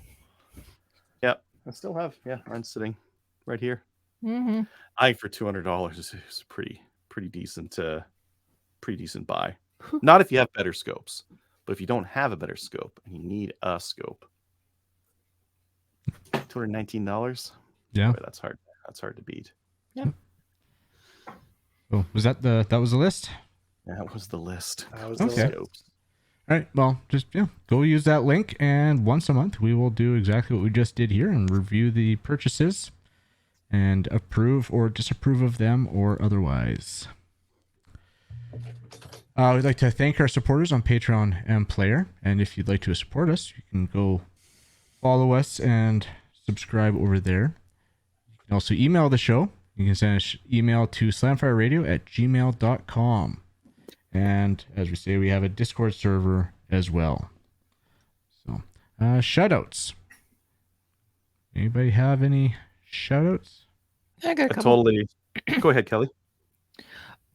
yeah, I still have mine's sitting right here. Mm-hmm. I think for $200 is a pretty decent buy. Not if you have better scopes, but if you don't have a better scope and you need a scope, $219. Yeah. Boy, that's hard. That's hard to beat. Oh, was that was the list? That was the list. That was Okay. the list. Scopes. All right. Well, just go use that link, and once a month we will do exactly what we just did here and review the purchases and approve or disapprove of them or otherwise. We'd like to thank our supporters on Patreon and Player, and if you'd like to support us, you can go follow us and subscribe over there. You can also email the show. You can send us email to slamfireradio@gmail.com. And as we say, we have a Discord server as well. So, shoutouts. Anybody have any shoutouts? I got a I couple. totally. Go ahead, Kelly.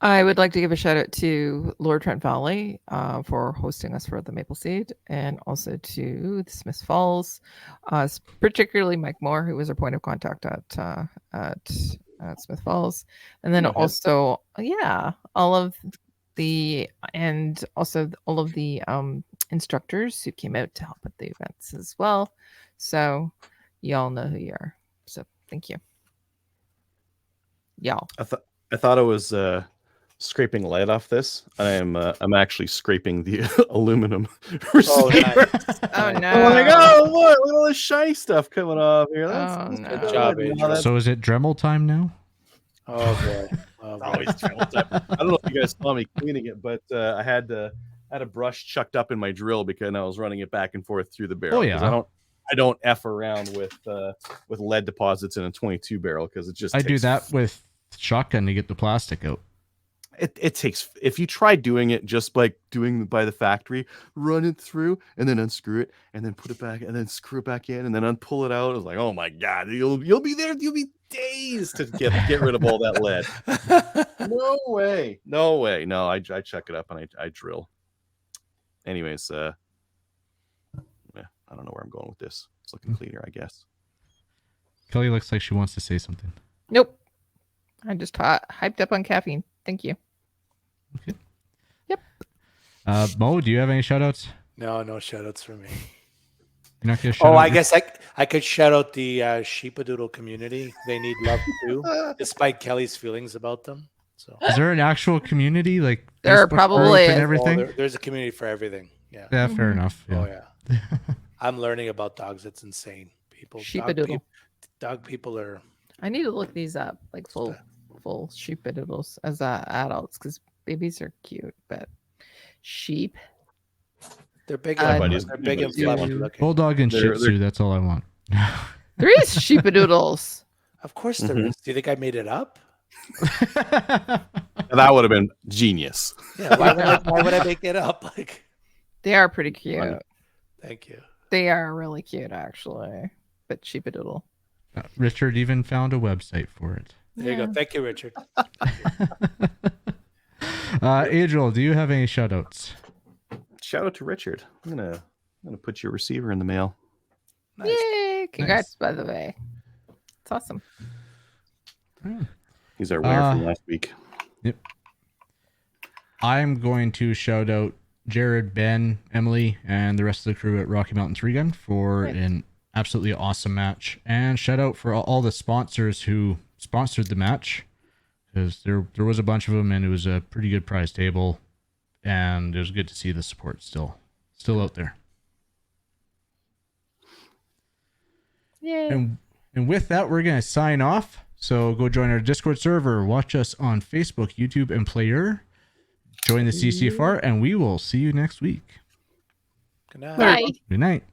I would like to give a shout out to Lord Trent Valley for hosting us for the Maple Seed, and also to the Smith Falls, particularly Mike Moore, who was our point of contact at Smith Falls, and then Go ahead. also all of the instructors who came out to help at the events as well. So y'all know who you are. So thank you, y'all. I thought I was scraping lead off this. I'm actually scraping the aluminum Oh, receiver. nice. Oh no! I'm like, oh look at all this shiny stuff coming off here. Oh, That's no. good. Good job, No, Adriel. that's So is it Dremel time now? Oh boy. Oh, boy. always trouble time. I don't know if you guys saw me cleaning it, but I had a brush chucked up in my drill because I was running it back and forth through the barrel. Oh, 'cause yeah. I don't f around with lead deposits in a 22 barrel because it just I do takes that with shotgun to get the plastic out. It takes, if you try doing it just like doing by the factory, run it through and then unscrew it and then put it back and then screw it back in and then unpull it out. It's like, oh my god, you'll be there. You'll be days to get rid of all that lead. No way. No, I check it up and I drill. Anyways, I don't know where I'm going with this. It's looking cleaner, I guess. Kelly looks like she wants to say something. Nope. I just hyped up on caffeine. Thank you. Mo, do you have any shoutouts? No shoutouts for me. You're not gonna shout Oh, out I your- guess I could shout out the Sheepadoodle community. They need love too, despite Kelly's feelings about them. So Is there an actual community like There Facebook probably group is. and everything? there's a community for everything. Yeah. Yeah, fair enough. Oh Yeah. yeah. I'm learning about dogs. It's insane. Sheepadoodle. Dog people are. I need to look these up, like full sheepadoodles as adults, because Babies are cute, but sheep. They're big. Uh, And, they're big and fluffy looking. Bulldog and Shih They're- Tzu. That's all I want. There is sheepadoodles. Of course there is. Do you think I made it up? That would have been genius. Yeah. Why would I make it up? Like, They are pretty cute. Funny. thank you. They are really cute, actually. But sheepadoodle. Richard even found a website for it. There you go. Thank you, Richard. Adriel, do you have any shout outs? Shout out to Richard. I'm gonna put your receiver in the mail. Nice. Yay! Congrats, by the way. It's awesome. He's our winner from last week. I'm going to shout out Jared, Ben, Emily, and the rest of the crew at Rocky Mountain 3 Gun for an absolutely awesome match. And shout out for all the sponsors who sponsored the match, because there was a bunch of them, and it was a pretty good prize table, and it was good to see the support still out there. Yay. And with that, we're going to sign off. So go join our Discord server, watch us on Facebook, YouTube, and Player. Join the CCFR, and we will see you next week. Good night. Bye. Good night.